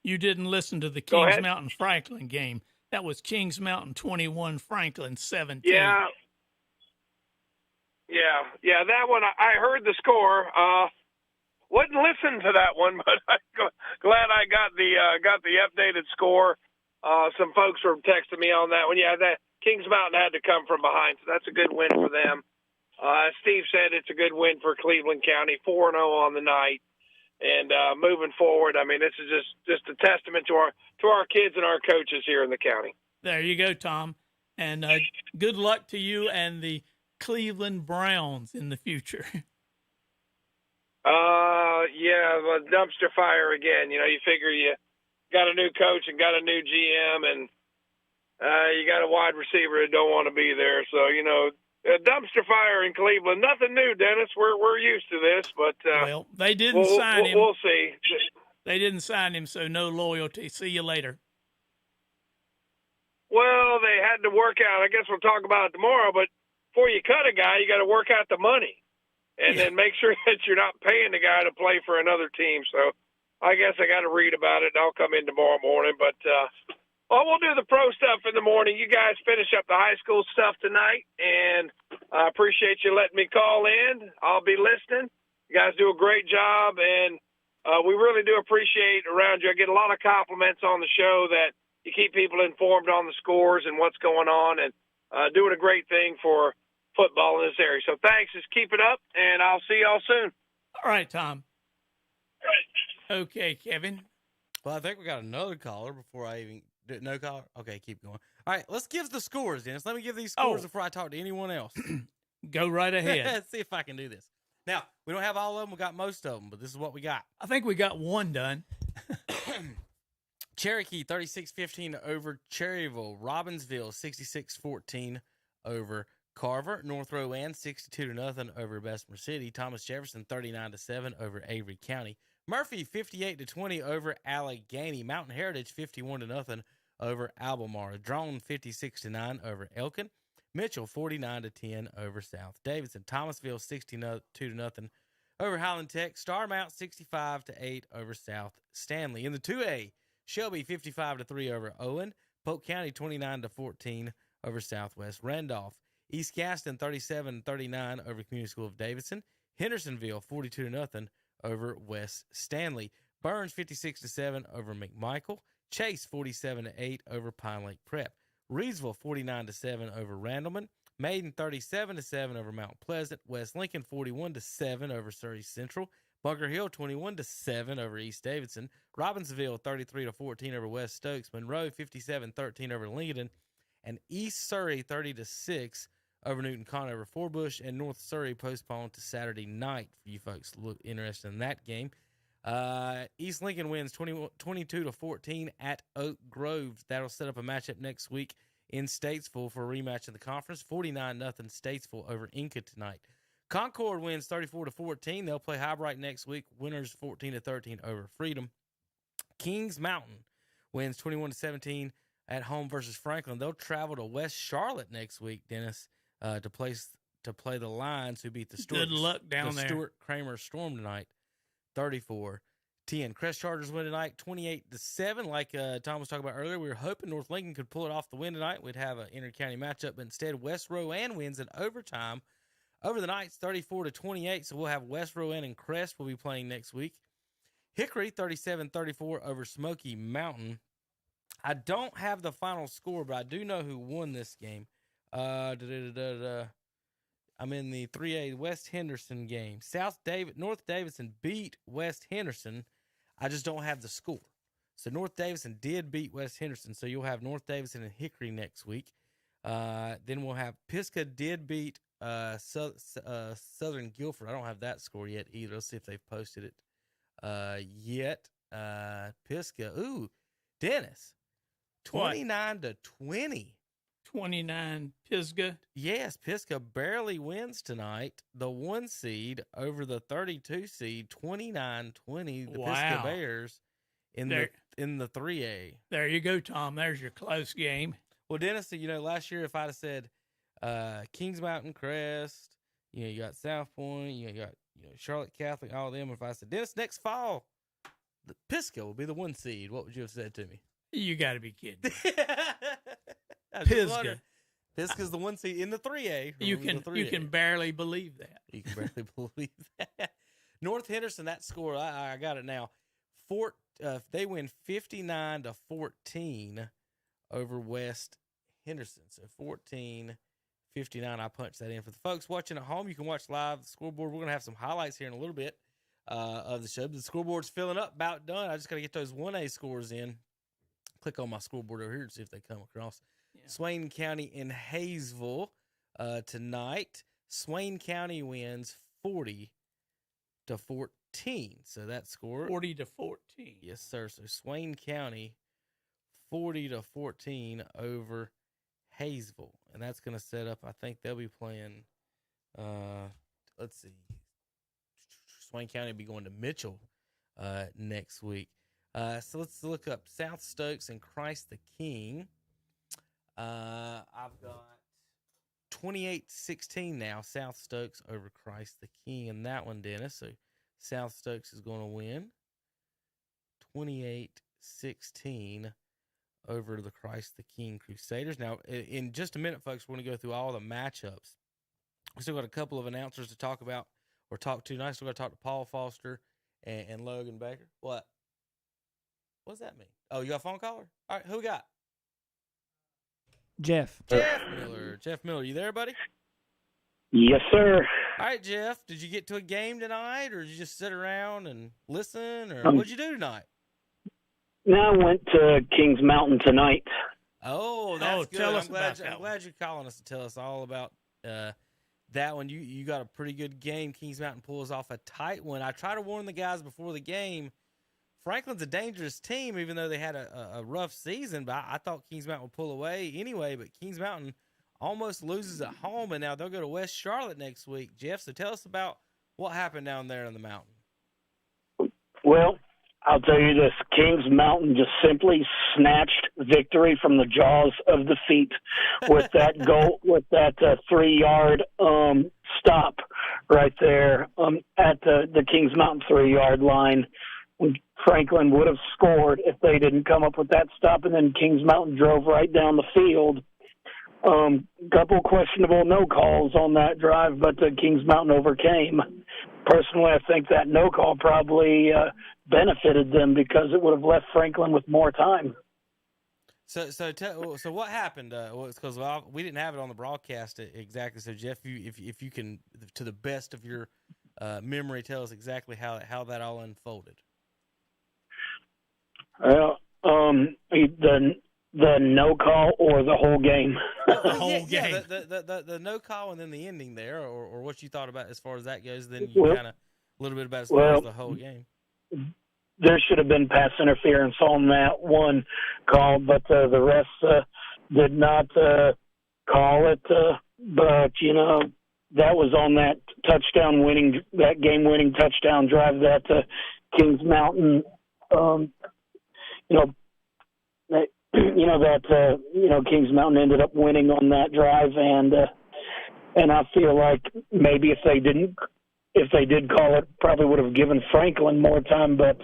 You didn't listen to the Kings Mountain Franklin game. That was Kings Mountain 21, Franklin 17. Yeah, that one, I heard the score. Wouldn't listen to that one, but I'm glad I got the updated score. Some folks were texting me on that one. Yeah, that Kings Mountain had to come from behind, so that's a good win for them. As Steve said, it's a good win for Cleveland County, 4-0 on the night. And moving forward, I mean, this is just a testament to our kids and our coaches here in the county. There you go, Tom. And good luck to you and the Cleveland Browns in the future. The dumpster fire again. You figure you got a new coach and got a new GM, and you got a wide receiver that don't want to be there. So, a dumpster fire in Cleveland. Nothing new, Dennis. We're used to this, but well, they didn't sign him. We'll see. They didn't sign him, so no loyalty. See you later. Well, they had to work out. I guess we'll talk about it tomorrow. But before you cut a guy, you got to work out the money, and then make sure that you're not paying the guy to play for another team. So I guess I got to read about it. I'll come in tomorrow morning, but. We'll do the pro stuff in the morning. You guys finish up the high school stuff tonight, and I appreciate you letting me call in. I'll be listening. You guys do a great job, and we really do appreciate around you. I get a lot of compliments on the show that you keep people informed on the scores and what's going on, and doing a great thing for football in this area. So thanks. Just keep it up, and I'll see y'all soon. All right, Tom. Okay, Kevin. Well, I think we got another caller before I even... No caller? Okay, keep going. All right, let's give the scores, Dennis. Let me give these scores before I talk to anyone else. Go right ahead. Let's see if I can do this. Now, we don't have all of them. We got most of them, but this is what we got. I think we got one done. Cherokee, 36-15 over Cherryville. Robbinsville, 66-14 over Carver. North Rowan, 62-0 over Bessemer City. Thomas Jefferson, 39-7 over Avery County. Murphy, 58-20 over Allegheny. Mountain Heritage, 51-0 over Albemarle. Drone, 56-9 over Elkin. Mitchell, 49-10 over South Davidson. Thomasville, 62-0 over Highland Tech. Starmount, 65-8 over South Stanley. In the 2A, Shelby, 55-3 over Owen. Polk County, 29-14 over Southwest Randolph. East Gaston, 37-39 over Community School of Davidson. Hendersonville, 42-0 over West Stanley. Burns, 56-7 over McMichael. Chase, 47-8 over Pine Lake Prep. Reedsville, 49-7 over Randleman. Maiden, 37-7 over Mount Pleasant. West Lincoln, 41-7 over Surrey Central. Bunker Hill, 21-7 over East Davidson. Robbinsville, 33-14 over West Stokes. Monroe, 57-13 over Lincoln. And East Surrey, 30-6 over Newton Conover. Forbush and North Surrey postponed to Saturday night for you folks look interested in that game. East Lincoln wins 22-14 at Oak Grove. That'll set up a matchup next week in Statesville for a rematch of the conference. 49-0 Statesville over Inca tonight. Concord wins 34-14. They'll play Highbright next week. Winners 14-13 over Freedom. Kings Mountain wins 21-17 at home versus Franklin. They'll travel to West Charlotte next week, Dennis, to play the Lions, who beat the Stuart. Good luck down there. Stuart Kramer Storm tonight, 34-10. Crest Chargers win tonight, 28-7. Like Tom was talking about earlier, we were hoping North Lincoln could pull it off the win tonight. We'd have an inter-county matchup, but instead West Rowan wins in overtime over the Knights, 34-28. So we'll have West Rowan and Crest will be playing next week. Hickory, 37-34 over Smoky Mountain. I don't have the final score, but I do know who won this game. I'm in the 3A West Henderson game. North Davidson beat West Henderson. I just don't have the score. So North Davidson did beat West Henderson. So you'll have North Davidson and Hickory next week. Then we'll have Pisgah did beat Southern Guilford. I don't have that score yet either. Let's see if they've posted it yet. Pisgah. Ooh, Dennis. 29-20. 29 Pisgah. Yes, Pisgah barely wins tonight. The 1 seed over the 32 seed, 29-20. The Pisgah Bears in the 3A. There you go, Tom. There's your close game. Well, Dennis, last year if I'd have said Kings Mountain Crest, you got South Point, you got Charlotte Catholic, all of them. If I said Dennis, next fall, the Pisgah will be the 1 seed, what would you have said to me? You got to be kidding. Pisgah. Pisgah's the 1 seed in the 3A. You can barely believe that. You can barely believe that. North Henderson, that score, I got it now. They win 59-14 over West Henderson. So 14-59. I punched that in. For the folks watching at home, you can watch live the scoreboard. We're going to have some highlights here in a little bit of the show. The scoreboard's filling up, about done. I just got to get those 1A scores in. Click on my scoreboard over here to see if they come across. Yeah. Swain County and Hayesville tonight. Swain County wins 40-14. So that score 40-14. Yes, sir. So Swain County 40-14 over Hayesville, and that's going to set up. I think they'll be playing. Let's see. Swain County will be going to Mitchell next week. So let's look up South Stokes and Christ the King. I've got 28-16 now. South Stokes over Christ the King in that one, Dennis. So South Stokes is going to win 28-16 over the Christ the King Crusaders. Now, in just a minute, folks, we're going to go through all the matchups. We still got a couple of announcers to talk about or talk to. Nice. We're going to talk to Paul Foster and Logan Baker. What? What does that mean? Oh, you got a phone caller? All right, who we got? Jeff Miller. Jeff Miller, you there, buddy? Yes, sir. All right, Jeff, did you get to a game tonight, or did you just sit around and listen, or what'd you do tonight? No, I went to Kings Mountain tonight. Oh, that's good. Tell us I'm glad you're calling us to tell us all about that one. You got a pretty good game. Kings Mountain pulls off a tight one. I try to warn the guys before the game. Franklin's a dangerous team, even though they had a rough season. But I thought Kings Mountain would pull away anyway. But Kings Mountain almost loses at home, and now they'll go to West Charlotte next week. Jeff, so tell us about what happened down there in the mountain. Well, I'll tell you this. Kings Mountain just simply snatched victory from the jaws of defeat with that goal, with that 3-yard stop right there at the Kings Mountain 3-yard line. Franklin would have scored if they didn't come up with that stop, and then Kings Mountain drove right down the field. Couple questionable no calls on that drive, but Kings Mountain overcame. Personally, I think that no call probably benefited them because it would have left Franklin with more time. So what happened? Because we didn't have it on the broadcast exactly. So Jeff, if you can, to the best of your memory, tell us exactly how that all unfolded. Well, the no call or the whole game? The whole game. Yeah, the no call and then the ending there, or what you thought about as far as that goes. Then you kind of a little bit about as far as the whole game. There should have been pass interference on that one call, but the rest did not call it. But that was on that game-winning touchdown drive that Kings Mountain. Kings Mountain ended up winning on that drive, and I feel like maybe if they did call it, probably would have given Franklin more time, but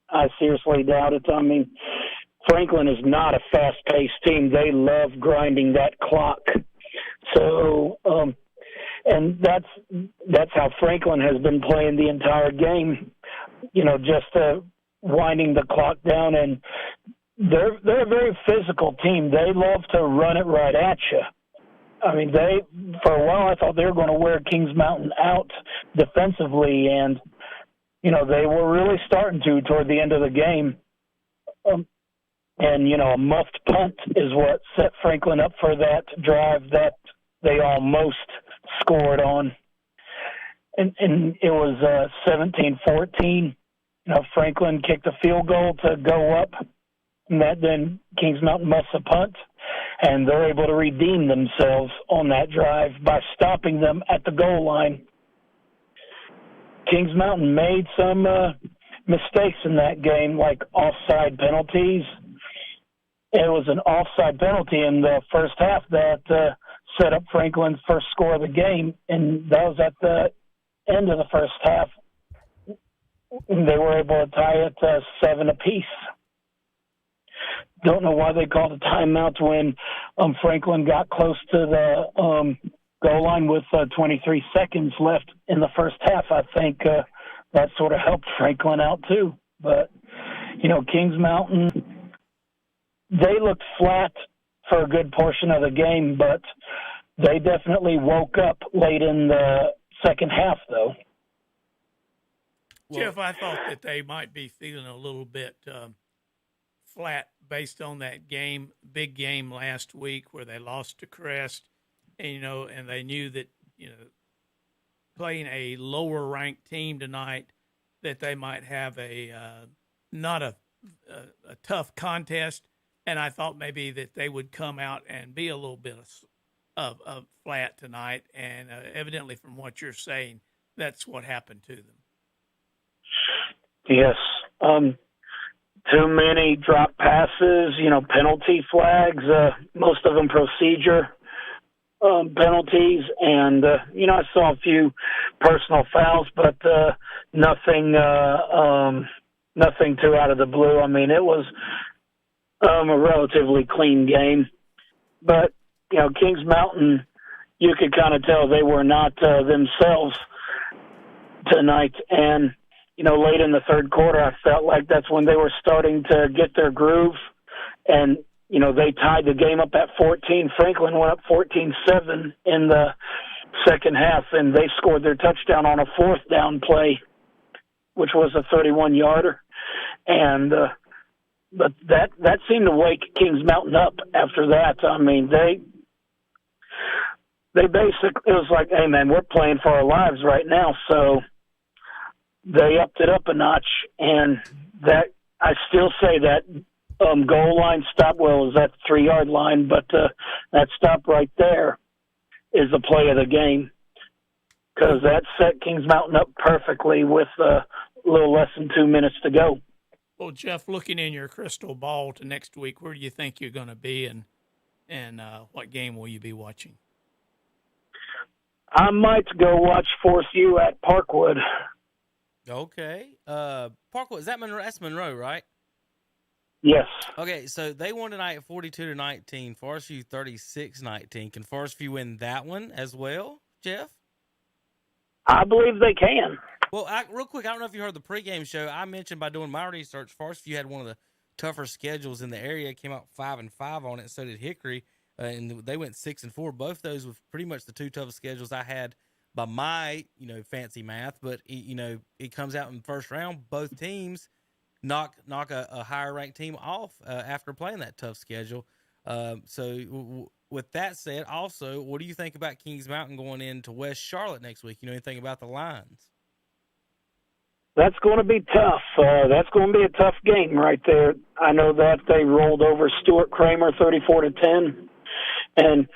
I seriously doubt it. I mean, Franklin is not a fast-paced team. They love grinding that clock. So, and that's how Franklin has been playing the entire game. Just winding the clock down and they're a very physical team. They love to run it right at you. I mean, for a while I thought they were going to wear Kings Mountain out defensively, and they were really starting to toward the end of the game. And a muffed punt is what set Franklin up for that drive that they almost scored on. And it was 17-14. Franklin kicked a field goal to go up, and then Kings Mountain muffs a punt, and they're able to redeem themselves on that drive by stopping them at the goal line. Kings Mountain made some mistakes in that game, like offside penalties. It was an offside penalty in the first half that set up Franklin's first score of the game, and that was at the end of the first half. They were able to tie it 7 apiece. Don't know why they called a timeout when Franklin got close to the goal line with 23 seconds left in the first half. I think that sort of helped Franklin out too. But, Kings Mountain, they looked flat for a good portion of the game, but they definitely woke up late in the second half, though. Jeff, I thought that they might be feeling a little bit flat based on that big game last week where they lost to Crest, and they knew that, playing a lower ranked team tonight, that they might have not a tough contest. And I thought maybe that they would come out and be a little bit of flat tonight. And evidently from what you're saying, that's what happened to them. Yes. Too many drop passes, penalty flags, most of them procedure penalties. And, I saw a few personal fouls, but nothing too out of the blue. I mean, it was a relatively clean game. But, Kings Mountain, you could kind of tell they were not themselves tonight. And, late in the third quarter, I felt like that's when they were starting to get their groove. And, they tied the game up at 14. Franklin went up 14-7 in the second half, and they scored their touchdown on a fourth down play, which was a 31-yarder. And but that seemed to wake Kings Mountain up after that. I mean, they basically, it was like, hey, man, we're playing for our lives right now. So they upped it up a notch, and that I still say that goal line stop, well, is that 3-yard line, but that stop right there is the play of the game because that set Kings Mountain up perfectly with a little less than 2 minutes to go. Well, Jeff, looking in your crystal ball to next week, where do you think you're going to be, and what game will you be watching? I might go watch Force U at Parkwood. Okay. Parkwood, that's Monroe, right? Yes. Okay, so they won tonight at 42-19. Forest View 36-19. Can Forest View win that one as well, Jeff? I believe they can. Well, real quick, I don't know if you heard the pregame show. I mentioned by doing my research, Forest View had one of the tougher schedules in the area. Came out 5-5 on it. So did Hickory, and they went 6-4. Both those were pretty much the two toughest schedules I had by my fancy math. But it comes out in the first round. Both teams knock a higher ranked team off after playing that tough schedule. So with that said, also, what do you think about Kings Mountain going into West Charlotte next week? You know anything about the lines? That's going to be tough. That's going to be a tough game right there. I know that they rolled over Stuart Kramer 34-10. And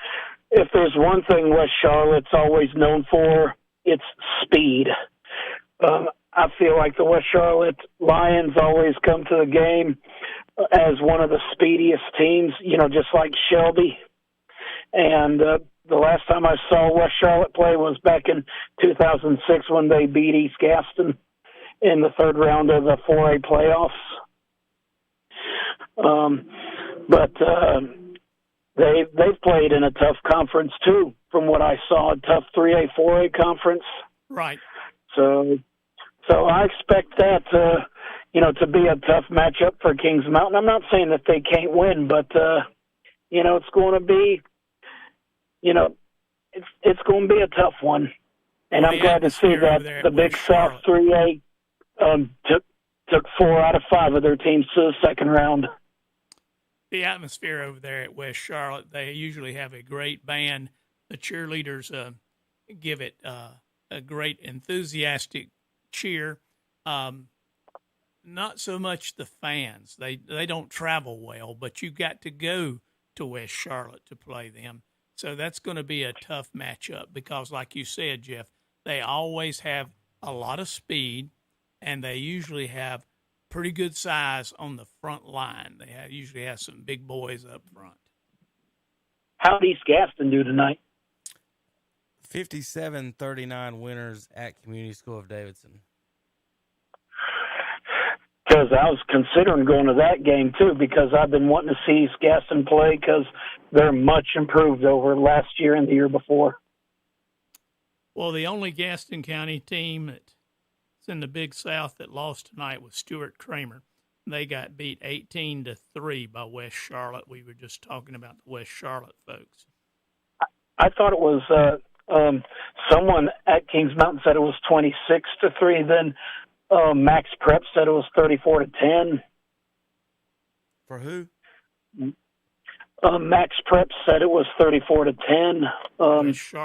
if there's one thing West Charlotte's always known for, it's speed. I feel like the West Charlotte Lions always come to the game as one of the speediest teams, just like Shelby. And the last time I saw West Charlotte play was back in 2006 when they beat East Gaston in the third round of the 4A playoffs. But they've played in a tough conference too, from what I saw, a tough 3A, 4A conference. Right. So I expect that, to be a tough matchup for Kings Mountain. I'm not saying that they can't win, but, it's going to be, it's going to be a tough one. And I'm glad to see that the Big South 3A took 4 out of 5 of their teams to the second round. The atmosphere over there at West Charlotte, they usually have a great band. The cheerleaders give it a great enthusiastic cheer. Not so much the fans. They don't travel well, but you got to go to West Charlotte to play them. So that's going to be a tough matchup because, like you said, Jeff, they always have a lot of speed, and they usually have pretty good size on the front line. They usually have some big boys up front. How did East Gaston do tonight? 57-39 winners at Community School of Davidson. Because I was considering going to that game, too, because I've been wanting to see East Gaston play because they're much improved over last year and the year before. Well, the only Gaston County team that's in the Big South that lost tonight was Stuart Kramer. They got beat 18-3 by West Charlotte. We were just talking about the West Charlotte folks. I thought it was someone at Kings Mountain said it was 26-3. Then Max Prep said it was 34-10. For who? Max Prep said it was 34-10.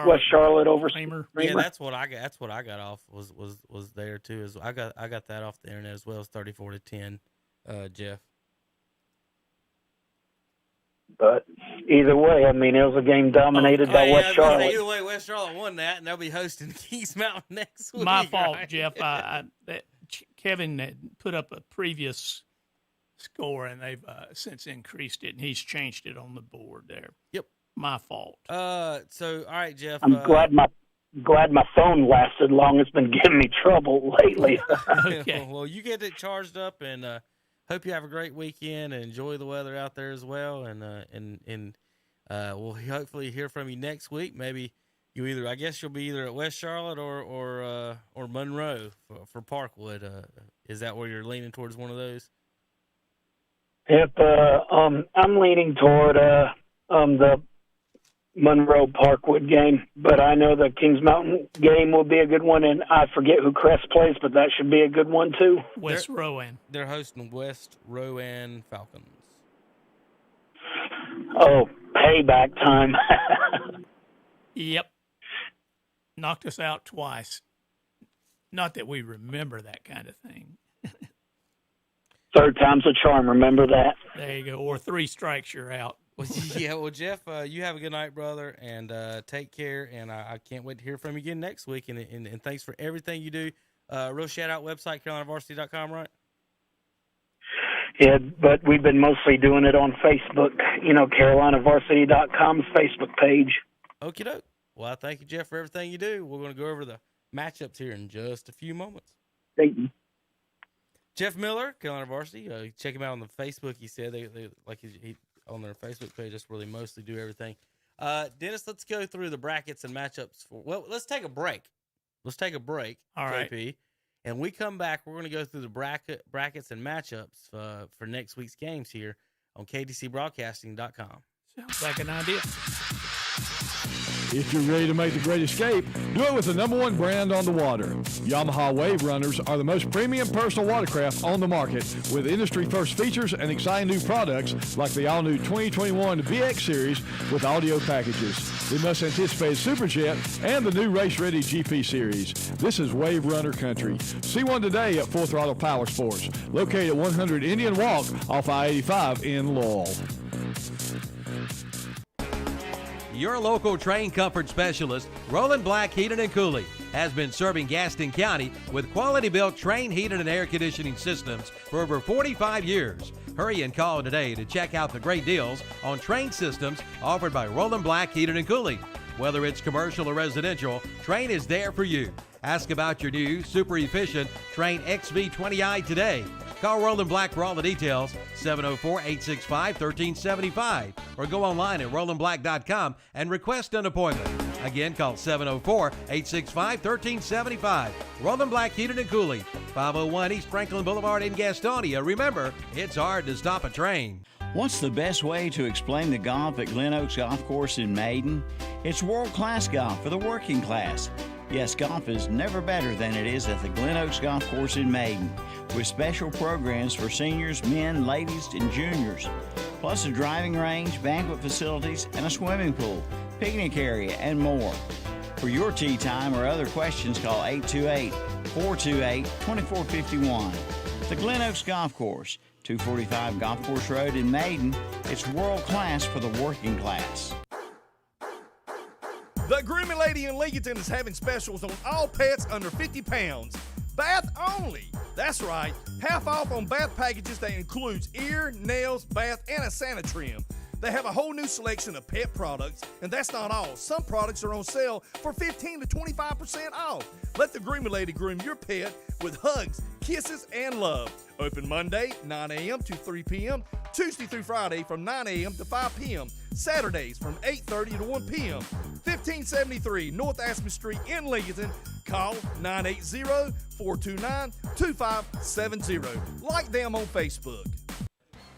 West Charlotte over Kramer. Yeah, that's what I got. That's what I got off was there too. I got that off the internet as well as 34-10. Jeff. But either way, I mean, it was a game dominated by West Charlotte. Either way, West Charlotte won that, and they'll be hosting Kings Mountain next week. My fault, right? Jeff. Kevin had put up a previous score, and they've since increased it, and he's changed it on the board there. Yep. My fault. So, all right, Jeff. I'm glad my phone lasted long. It's been giving me trouble lately. Okay. Well, you get it charged up, and hope you have a great weekend and enjoy the weather out there as well. And we'll hopefully hear from you next week. Maybe I guess you'll be either at West Charlotte or Monroe for Parkwood. Is that where you're leaning towards, one of those? Yep. I'm leaning toward the Monroe Parkwood game, but I know the Kings Mountain game will be a good one, and I forget who Crest plays, but that should be a good one too. West Rowan. They're hosting West Rowan Falcons. Oh, payback time. Yep. Knocked us out twice. Not that we remember that kind of thing. Third time's a charm, remember that. There you go. Or 3 strikes, you're out. Yeah, well, Jeff, you have a good night, brother, and take care. And I can't wait to hear from you again next week. And thanks for everything you do. Real shout-out website, CarolinaVarsity.com, right? Yeah, but we've been mostly doing it on Facebook, CarolinaVarsity.com's Facebook page. Okie doke. Well, I thank you, Jeff, for everything you do. We're going to go over the matchups here in just a few moments. Thank you. Jeff Miller, Carolina Varsity. Check him out on the Facebook. He said they like he on their Facebook page. That's where they mostly do everything. Dennis, let's go through the brackets and matchups. Let's take a break. All right. JP. And we come back, we're going to go through the brackets and matchups for next week's games here on KDCBroadcasting.com. Sounds like an idea. If you're ready to make the great escape, do it with the #1 brand on the water. Yamaha Wave Runners are the most premium personal watercraft on the market, with industry-first features and exciting new products like the all-new 2021 BX Series with audio packages, the must-anticipated Superjet, and the new race-ready GP Series. This is Wave Runner country. See one today at Full Throttle Powersports, located at 100 Indian Walk off I-85 in Laurel. Your local train comfort specialist, Roland Black Heating and Cooling, has been serving Gaston County with quality-built train heating and air conditioning systems for over 45 years. Hurry and call today to check out the great deals on train systems offered by Roland Black Heating and Cooling. Whether it's commercial or residential, Train is there for you. Ask about your new, super efficient Train XV20i today. Call Roland Black for all the details, 704-865-1375, or go online at rolandblack.com and request an appointment. Again, call 704-865-1375. Roland Black Heating and Cooling, 501 East Franklin Boulevard in Gastonia. Remember, it's hard to stop a train. What's the best way to explain the golf at Glen Oaks Golf Course in Maiden? It's world-class golf for the working class. Yes, golf is never better than it is at the Glen Oaks Golf Course in Maiden, with special programs for seniors, men, ladies, and juniors, plus a driving range, banquet facilities, and a swimming pool, picnic area, and more. For your tee time or other questions, call 828-428-2451. The Glen Oaks Golf Course, 245 Golf Course Road in Maiden. It's world class for the working class. The Grooming Lady in Lincoln is having specials on all pets under 50 pounds. Bath only. That's right. Half off on bath packages that includes ear, nails, bath, and a Santa trim. They have a whole new selection of pet products, and that's not all. Some products are on sale for 15 to 25% off. Let the Grooming Lady groom your pet with hugs, kisses, and love. Open Monday, 9 a.m. to 3 p.m., Tuesday through Friday from 9 a.m. to 5 p.m., Saturdays from 8:30 to 1 p.m. 1573 North Aspen Street in Lincoln. Call 980-429-2570. Like them on Facebook.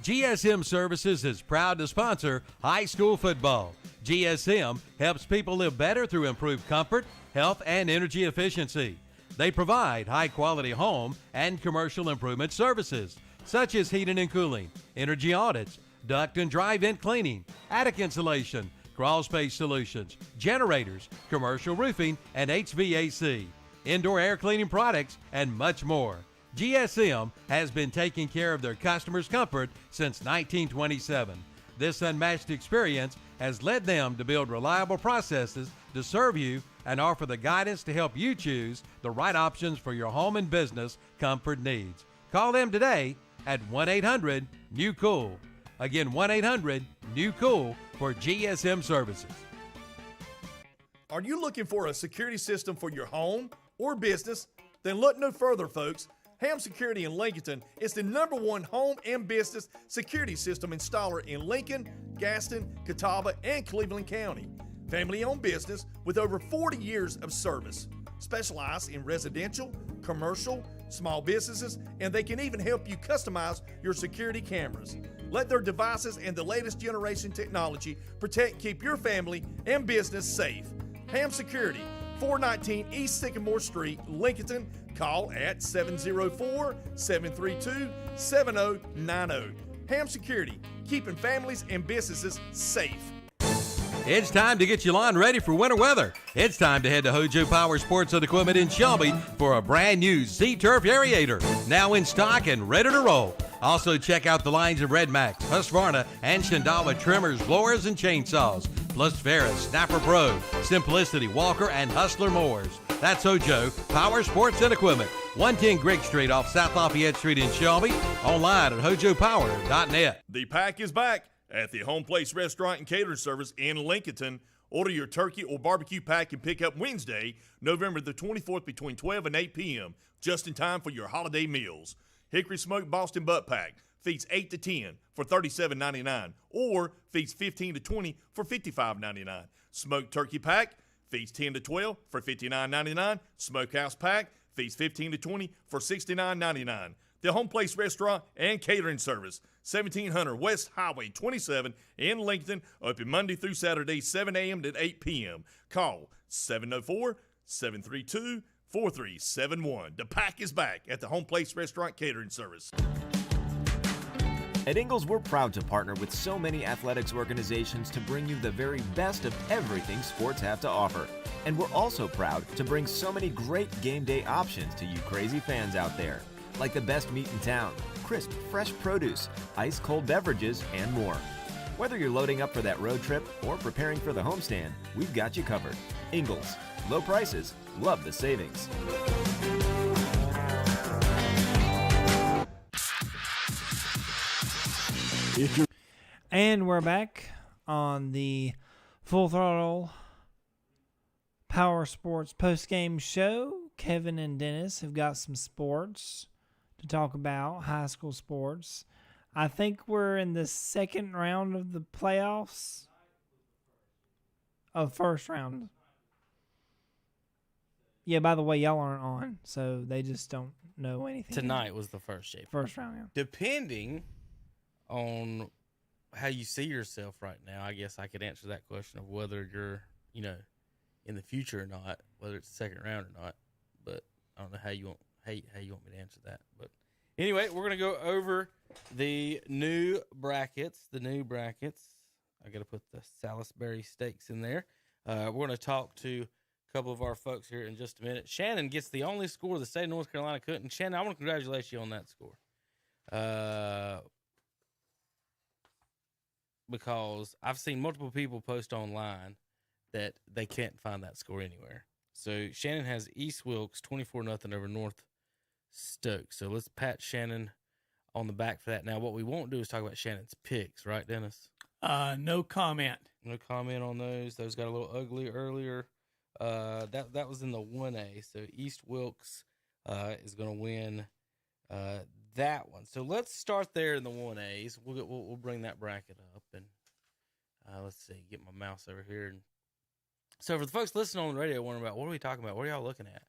GSM Services is proud to sponsor high school football. GSM helps people live better through improved comfort, health, and energy efficiency. They provide high-quality home and commercial improvement services, such as heating and cooling, energy audits, duct and dry vent cleaning, attic insulation, crawl space solutions, generators, commercial roofing, and HVAC, indoor air cleaning products, and much more. GSM has been taking care of their customers' comfort since 1927. This unmatched experience has led them to build reliable processes to serve you and offer the guidance to help you choose the right options for your home and business comfort needs. Call them today at 1-800-NEW-COOL. Again, 1-800-NEW-COOL for GSM services. Are you looking for a security system for your home or business? Then look no further, folks. Ham Security in Lincoln is the #1 home and business security system installer in Lincoln, Gaston, Catawba, and Cleveland County. Family-owned business with over 40 years of service. Specialize in residential, commercial, small businesses, and they can even help you customize your security cameras. Let their devices and the latest generation technology protect and keep your family and business safe. Ham Security, 419 East Sycamore Street, Lincoln. Call at 704-732-7090. Ham Security, keeping families and businesses safe. It's time to get your lawn ready for winter weather. It's time to head to Hojo Powersports and Equipment in Shelby for a brand new Z-Turf Aerator, now in stock and ready to roll. Also check out the lines of Red Max, Husqvarna, and Shindava trimmers, blowers, and chainsaws, plus Ferris, Snapper Pro, Simplicity, Walker, and Hustler mowers. That's Hojo Powersports and Equipment, 110 Grigg Street off South Lafayette Street in Shelby. Online at hojopower.net. The pack is back at the Home Place Restaurant and Catering Service in Lincoln. Order your turkey or barbecue pack and pick up Wednesday, November the 24th between 12 and 8 p.m., just in time for your holiday meals. Hickory Smoked Boston Butt Pack feeds 8 to 10 for $37.99 or feeds 15 to 20 for $55.99. Smoked Turkey Pack feeds 10 to 12 for $59.99. Smokehouse Pack feeds 15 to 20 for $69.99. The Home Place Restaurant and Catering Service, 1700 West Highway 27 in Lincoln, open Monday through Saturday, 7 a.m. to 8 p.m. Call 704-732-4371. The pack is back at the Home Place Restaurant Catering Service. At Ingles, we're proud to partner with so many athletics organizations to bring you the very best of everything sports have to offer. And we're also proud to bring so many great game day options to you crazy fans out there, like the best meat in town, crisp, fresh produce, ice-cold beverages, and more. Whether you're loading up for that road trip or preparing for the homestand, we've got you covered. Ingles, low prices, love the savings. And we're back on the Full Throttle Powersports postgame show. Kevin and Dennis have got some sports to talk about, high school sports. I think we're in the second round of the playoffs. Oh, first round. Yeah, by the way, y'all aren't on, so they just don't know anything. Tonight was the first JP. First round, yeah. Depending on how you see yourself right now, I guess I could answer that question of whether you're, in the future or not, whether it's the second round or not. But I don't know how you want me to answer that. But anyway, we're gonna go over the new brackets. I got to put the Salisbury stakes in there. We're going to talk to a couple of our folks here in just a minute. Shannon gets the only score the state of North Carolina couldn't. Shannon, I want to congratulate you on that score. Because I've seen multiple people post online that they can't find that score anywhere. So Shannon has East Wilkes 24-0 over North Stokes. So let's pat Shannon on the back for that. Now, what we won't do is talk about Shannon's picks, right, Dennis? No comment. No comment on those. Those got a little ugly earlier. That was in the 1A. So East Wilkes is going to win that one. So let's start there in the 1As. We'll bring that bracket up and let's see. Get my mouse over here. And so for the folks listening on the radio, wondering about what are we talking about? What are y'all looking at?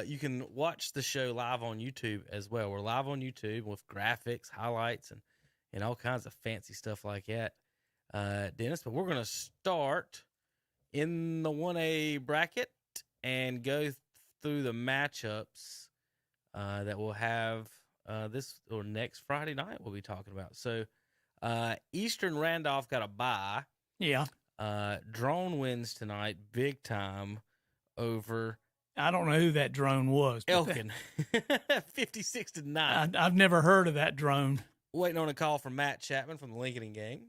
You can watch the show live on YouTube as well. We're live on YouTube with graphics, highlights, and all kinds of fancy stuff like that. Dennis, but we're going to start in the 1A bracket and go through the matchups that we'll have this or next Friday night we'll be talking about. So Eastern Randolph got a bye. Yeah. Drone wins tonight big time over... I don't know who that drone was. Elkin. 56-9. I've never heard of that drone. Waiting on a call from Matt Chapman from the Lincoln game.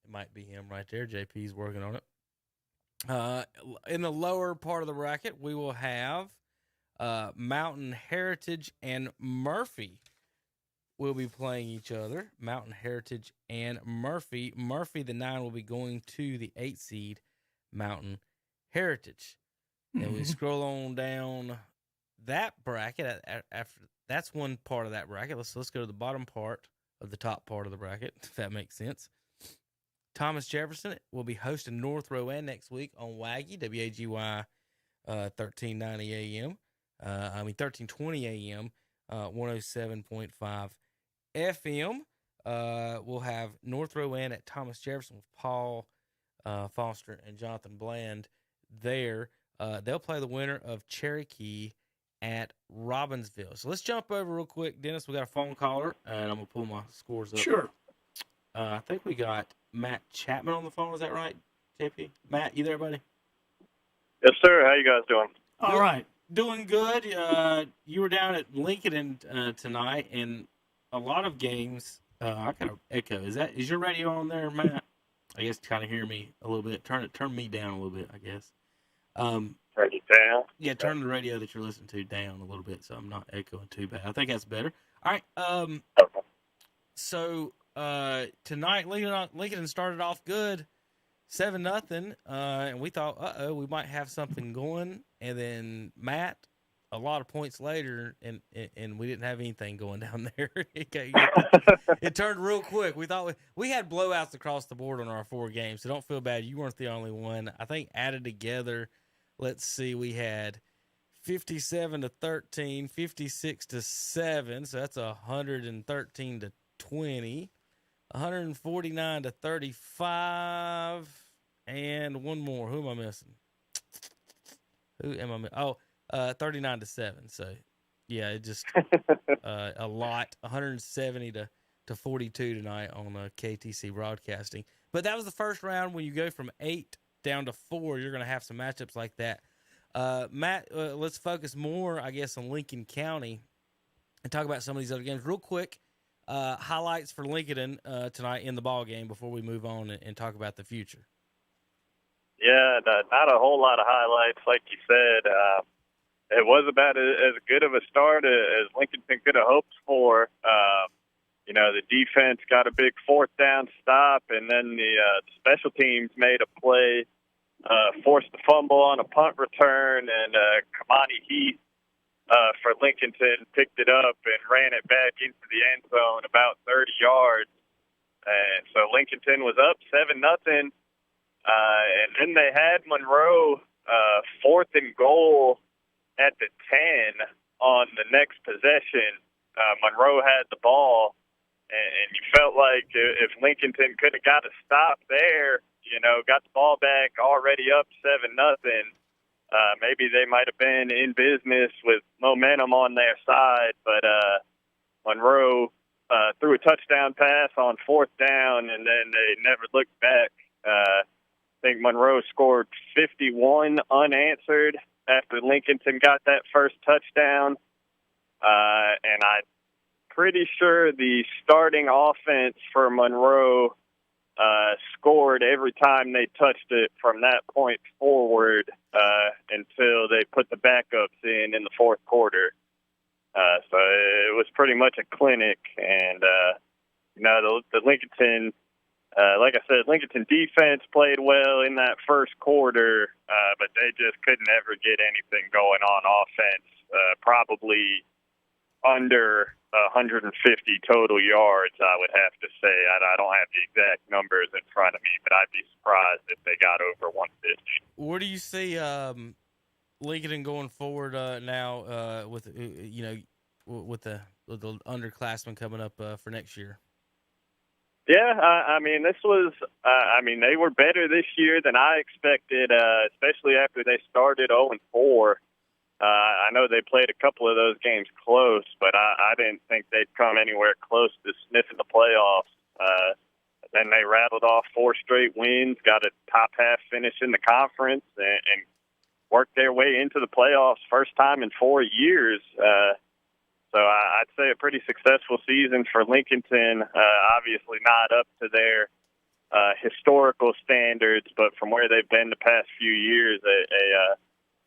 It might be him right there. JP's working on it. In the lower part of the bracket, we will have Mountain Heritage and Murphy will be playing each other. Mountain Heritage and Murphy. Murphy, the 9, will be going to the 8 seed Mountain Heritage. And we scroll on down that bracket. After that's one part of that bracket. Let's go to the bottom part of the top part of the bracket, if that makes sense. Thomas Jefferson will be hosting North Rowan next week on WAGY, WAGY 1390 AM. 1320 AM, 107.5 FM. We'll have North Rowan at Thomas Jefferson with Paul Foster and Jonathan Bland there. They'll play the winner of Cherokee at Robbinsville. So let's jump over real quick. Dennis, we got a phone caller, and I'm going to pull my scores up. Sure. I think we got Matt Chapman on the phone. Is that right, JP? Matt, you there, buddy? Yes, sir. How you guys doing? All right. Doing good. You were down at Lincoln tonight, and a lot of games. I kind of echo. Is your radio on there, Matt? I guess kind of hear me a little bit. Turn me down a little bit, I guess. Turn it down? Yeah, turn the radio that you're listening to down a little bit so I'm not echoing too bad. I think that's better. All right. So tonight, Lincoln started off good, 7-0, and we thought, we might have something going. And then Matt, a lot of points later, and we didn't have anything going down there. It turned real quick. We thought we had blowouts across the board on our 4 games, so don't feel bad. You weren't the only one. I think added together, let's see, we had 57-13, 56-7, so that's 113-20, 149-35, and one more. Who am I missing? 39-7. So, yeah, it just a lot. 170-42 tonight on KTC Broadcasting. But that was the first round. When you go from 8 down to 4, you're going to have some matchups like that. Matt, let's focus more, I guess, on Lincoln County and talk about some of these other games real quick. Highlights for Lincoln tonight in the ball game before we move on and talk about the future. Yeah, not a whole lot of highlights, like you said. It was about as good of a start as Lincoln could have hoped for. The defense got a big 4th down stop, and then the special teams made a play, forced a fumble on a punt return, and Kamani Heath for Lincolnton picked it up and ran it back into the end zone about 30 yards. And so Lincolnton was up 7-0. And then they had Monroe 4th and goal at the 10 on the next possession. Monroe had the ball, and you felt like if Lincolnton could have got a stop there, got the ball back already up 7-0, maybe they might have been in business with momentum on their side. But Monroe threw a touchdown pass on 4th down, and then they never looked back. I think Monroe scored 51 unanswered after Lincolnton got that first touchdown. And I'm pretty sure the starting offense for Monroe scored every time they touched it from that point forward until they put the backups in the 4th quarter. So it was pretty much a clinic. And, the Lincolnton, like I said, Lincolnton defense played well in that first quarter, but they just couldn't ever get anything going on offense. Probably under 150 total yards, I would have to say. I don't have the exact numbers in front of me, but I'd be surprised if they got over 150. Where do you see Lincoln going forward now with the underclassmen coming up for next year? Yeah, this was, they were better this year than I expected, especially after they started 0-4. I know they played a couple of those games close, but I didn't think they'd come anywhere close to sniffing the playoffs. Then they rattled off 4 straight wins, got a top half finish in the conference, and worked their way into the playoffs first time in 4 years. So I'd say a pretty successful season for Lincolnton. Obviously not up to their historical standards, but from where they've been the past few years, a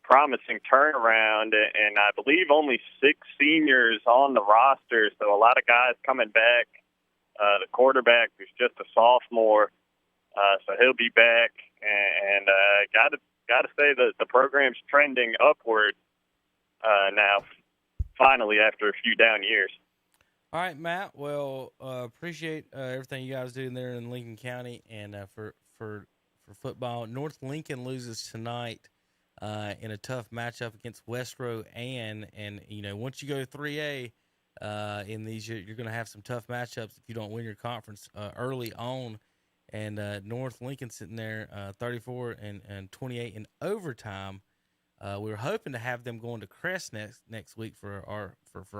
promising turnaround, and I believe only 6 seniors on the roster, so a lot of guys coming back. The quarterback is just a sophomore, so he'll be back, and got to say that the program's trending upward now, finally, after a few down years. All right, Matt. Well, appreciate everything you guys do there in Lincoln County, and for football, North Lincoln loses tonight in a tough matchup against Westro, and once you go 3A in these, you're going to have some tough matchups if you don't win your conference early on. And North Lincoln sitting there 34 and 28 in overtime. We were hoping to have them going to Crest next week for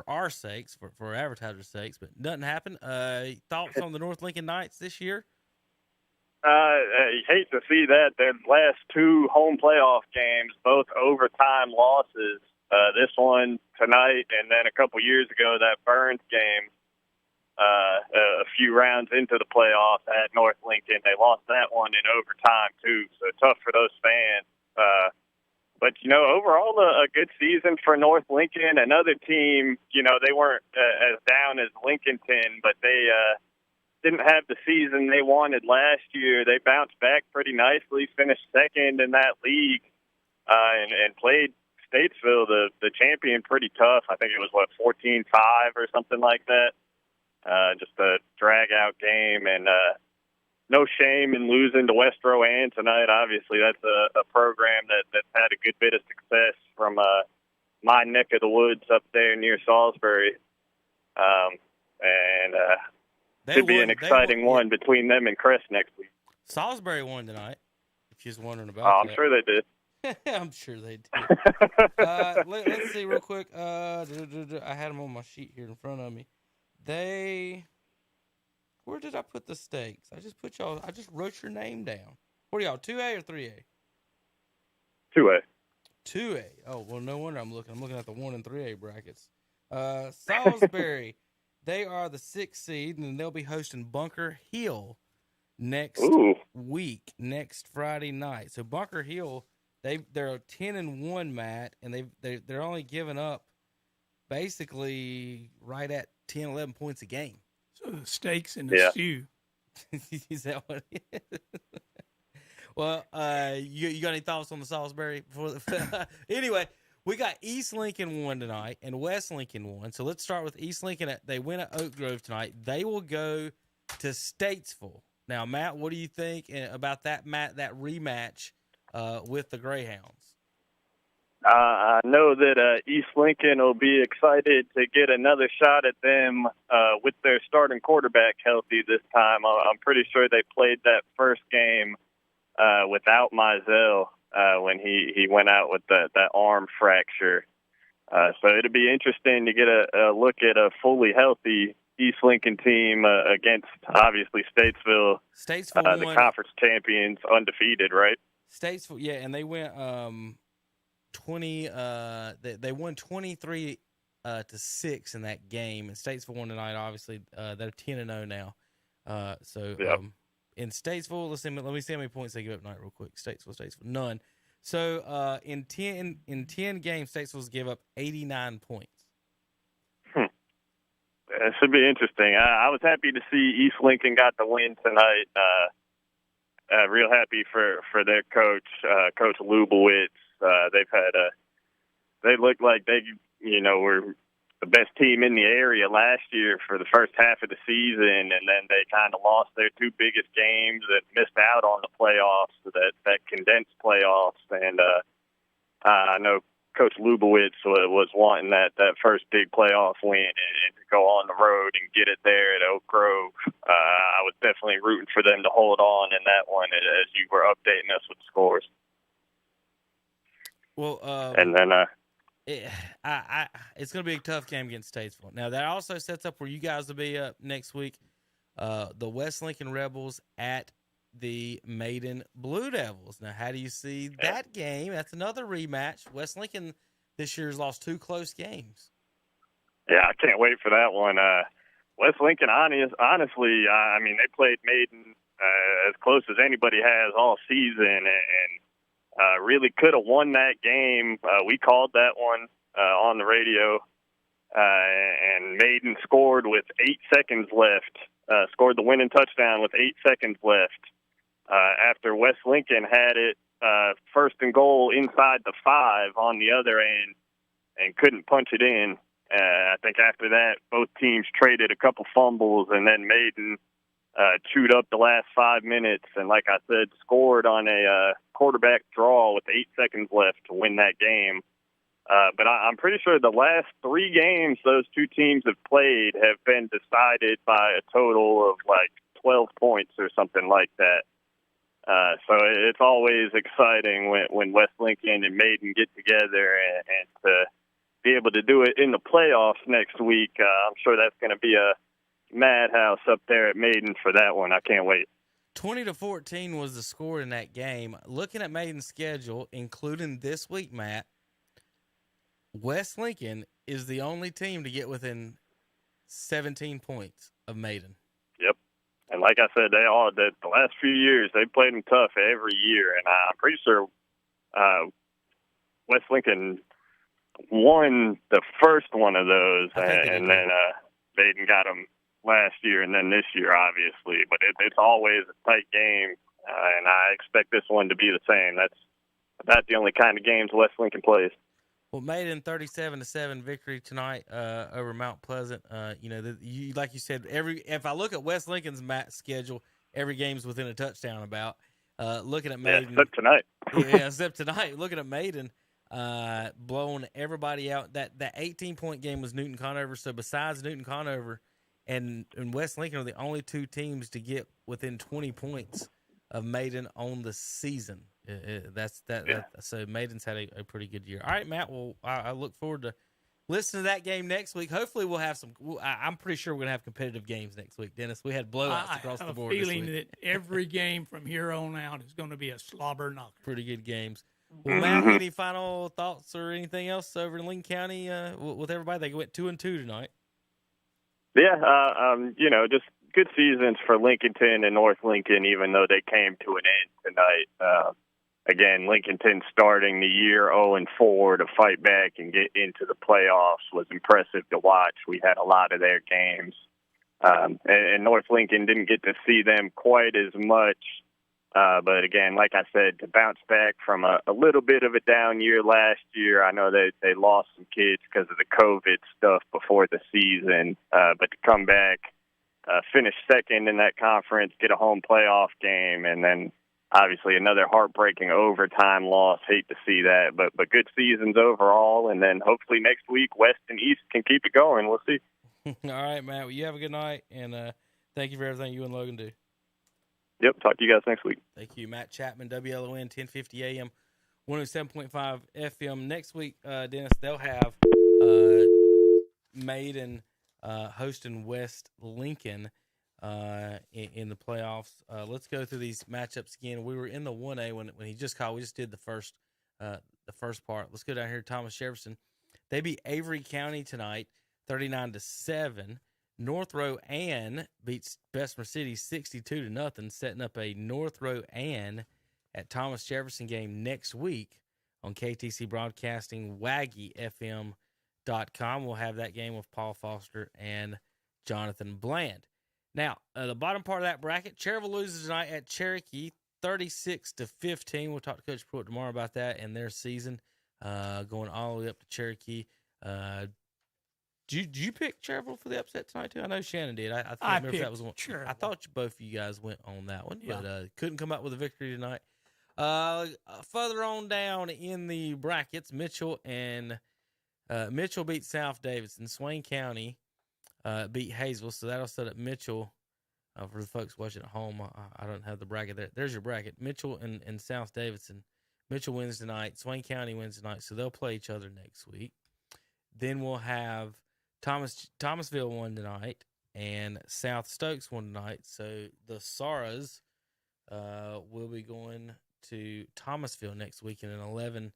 our sakes, for our advertisers' sakes, but nothing happened. Thoughts on the North Lincoln Knights this year? You hate to see that. Their last 2 home playoff games, both overtime losses. This one tonight, and then a couple years ago, that Burns game, a few rounds into the playoffs at North Lincoln. They lost that one in overtime, too, so tough for those fans. But, overall, a good season for North Lincoln. Another team, they weren't as down as Lincolnton, but they didn't have the season they wanted last year. They bounced back pretty nicely, finished second in that league, and played Statesville, the champion, pretty tough. I think it was, 14-5 or something like that. Just a drag-out game, and no shame in losing to West Rowan tonight. Obviously, that's a program that's had a good bit of success from my neck of the woods up there near Salisbury. Could be an exciting one between them and Crest next week. Salisbury won tonight, if you're wondering about that. I'm sure they did. I'm sure they did. Let's see real quick. I had them on my sheet here in front of me. Where did I put the stakes? I just wrote your name down. What are y'all, 2A or 3A? 2A. 2A. Oh, well, no wonder I'm looking at the 1 and 3A brackets. Salisbury, they are the 6th seed, and they'll be hosting Bunker Hill next week, next Friday night. So Bunker Hill, they're 10-1, Matt, and they're only giving up basically right at 10, 11 points a game. So the stakes in the stew. Is that what it is? Well, you got any thoughts on the Salisbury? Anyway, we got East Lincoln won tonight and West Lincoln won. So let's start with East Lincoln. They win at Oak Grove tonight. They will go to Statesville. Now, Matt, what do you think about that rematch with the Greyhounds? I know that East Lincoln will be excited to get another shot at them with their starting quarterback healthy this time. I'm pretty sure they played that first game without Mizell when he went out with that arm fracture. So it'll be interesting to get a look at a fully healthy East Lincoln team against, obviously, Statesville the won, conference champions, undefeated, right? Statesville, yeah, and they went 20. They won 23 to 6 in that game, and Statesville won tonight. Obviously, they're 10-0 now. In Statesville, let me see how many points they give up tonight, real quick. Statesville, none. So in 10 games, Statesville's give up 89 points. It should be interesting. I was happy to see East Lincoln got the win tonight. Real happy for their coach, Coach Lubowitz. They looked like they, were the best team in the area last year for the first half of the season, and then they kind of lost their two biggest games and missed out on the playoffs, that condensed playoffs. And I know Coach Lubowitz was wanting that first big playoff win and to go on the road and get it there at Oak Grove. I was definitely rooting for them to hold on in that one as you were updating us with the scores. Well, and then it's going to be a tough game against Statesville. Now, that also sets up where you guys will be up next week. The West Lincoln Rebels at the Maiden Blue Devils. Now, how do you see that game? That's another rematch. West Lincoln this year has lost 2 close games. Yeah, I can't wait for that one. West Lincoln, honestly, I mean, they played Maiden as close as anybody has all season, and really could have won that game. We called that one on the radio, and Maiden scored with 8 seconds left, scored the winning touchdown with 8 seconds left. After West Lincoln had it first and goal inside the 5 on the other end and couldn't punch it in. I think after that, both teams traded a couple fumbles, and then Maiden chewed up the last 5 minutes and, like I said, scored on a quarterback draw with 8 seconds left to win that game. But I'm pretty sure the last 3 games those two teams have played have been decided by a total of like 12 points or something like that. So it's always exciting when West Lincoln and Maiden get together and to be able to do it in the playoffs next week. I'm sure that's going to be a madhouse up there at Maiden for that one. I can't wait. 20-14 was the score in that game. Looking at Maiden's schedule, including this week, Matt, West Lincoln is the only team to get within 17 points of Maiden. Yep. And like I said, the last few years, they played them tough every year. And I'm pretty sure West Lincoln won the first one of those, and then Maiden got them last year and then this year, obviously. But it's always a tight game, and I expect this one to be the same. That's about the only kind of games West Lincoln plays. Well, Maiden 37-7 victory tonight over Mount Pleasant. Like you said, if I look at West Lincoln's schedule, every game's within a touchdown. About looking at Maiden, except tonight. except tonight. Looking at Maiden, blowing everybody out. That 18-point game was Newton Conover. So besides Newton Conover and West Lincoln are the only 2 teams to get within 20 points of Maiden on the season. So Maiden's had a pretty good year. All right, Matt. Well, I look forward to listening to that game next week. Hopefully, we'll have some. I'm pretty sure we're gonna have competitive games next week, Dennis. We had blowouts across the board. I have a feeling that every game from here on out is going to be a slobber knocker. Pretty good games. Well, Matt, any final thoughts or anything else over in Lincoln County with everybody? They went 2-2 tonight. Yeah, just good seasons for Lincolnton and North Lincoln, even though they came to an end tonight. Again, Lincolnton starting the year 0-4 to fight back and get into the playoffs was impressive to watch. We had a lot of their games. And North Lincoln didn't get to see them quite as much. But again, like I said, to bounce back from a little bit of a down year last year, I know they lost some kids because of the COVID stuff before the season. But to come back, finish second in that conference, get a home playoff game, and then obviously another heartbreaking overtime loss. Hate to see that, but good seasons overall. And then hopefully next week, West and East can keep it going. We'll see. All right, Matt. Well, you have a good night, and thank you for everything you and Logan do. Yep. Talk to you guys next week. Thank you, Matt Chapman, WLON 1050 AM, 107.5 FM. Next week, Dennis, they'll have Maiden hosting West Lincoln in the playoffs. Let's go through these matchups again. We were in the 1A when he just called. We just did the first part. Let's go down here to Thomas Jefferson. They beat Avery County tonight, 39-7. North Row Ann beats Bessemer City 62-0, setting up a North Row Ann at Thomas Jefferson game next week on KTC Broadcasting, WaggyFM.com. We'll have that game with Paul Foster and Jonathan Bland. Now, the bottom part of that bracket, Cherryville loses tonight at Cherokee 36-15. We'll talk to Coach Pruitt tomorrow about that and their season going all the way up to Cherokee. Did you pick Cherryville for the upset tonight, too? I know Shannon did. I can't remember if that was one. Cherryville. I thought both of you guys went on that one, Yeah. but couldn't come up with a victory tonight. Further on down in the brackets, Mitchell beat South Davidson. Swain County beat Hayesville, so that'll set up Mitchell. For the folks watching at home, I don't have the bracket there. There's your bracket. Mitchell and South Davidson. Mitchell wins tonight. Swain County wins tonight, so they'll play each other next week. Then we'll have Thomasville won tonight, and South Stokes won tonight. So the Saras will be going to Thomasville next week in an 11-6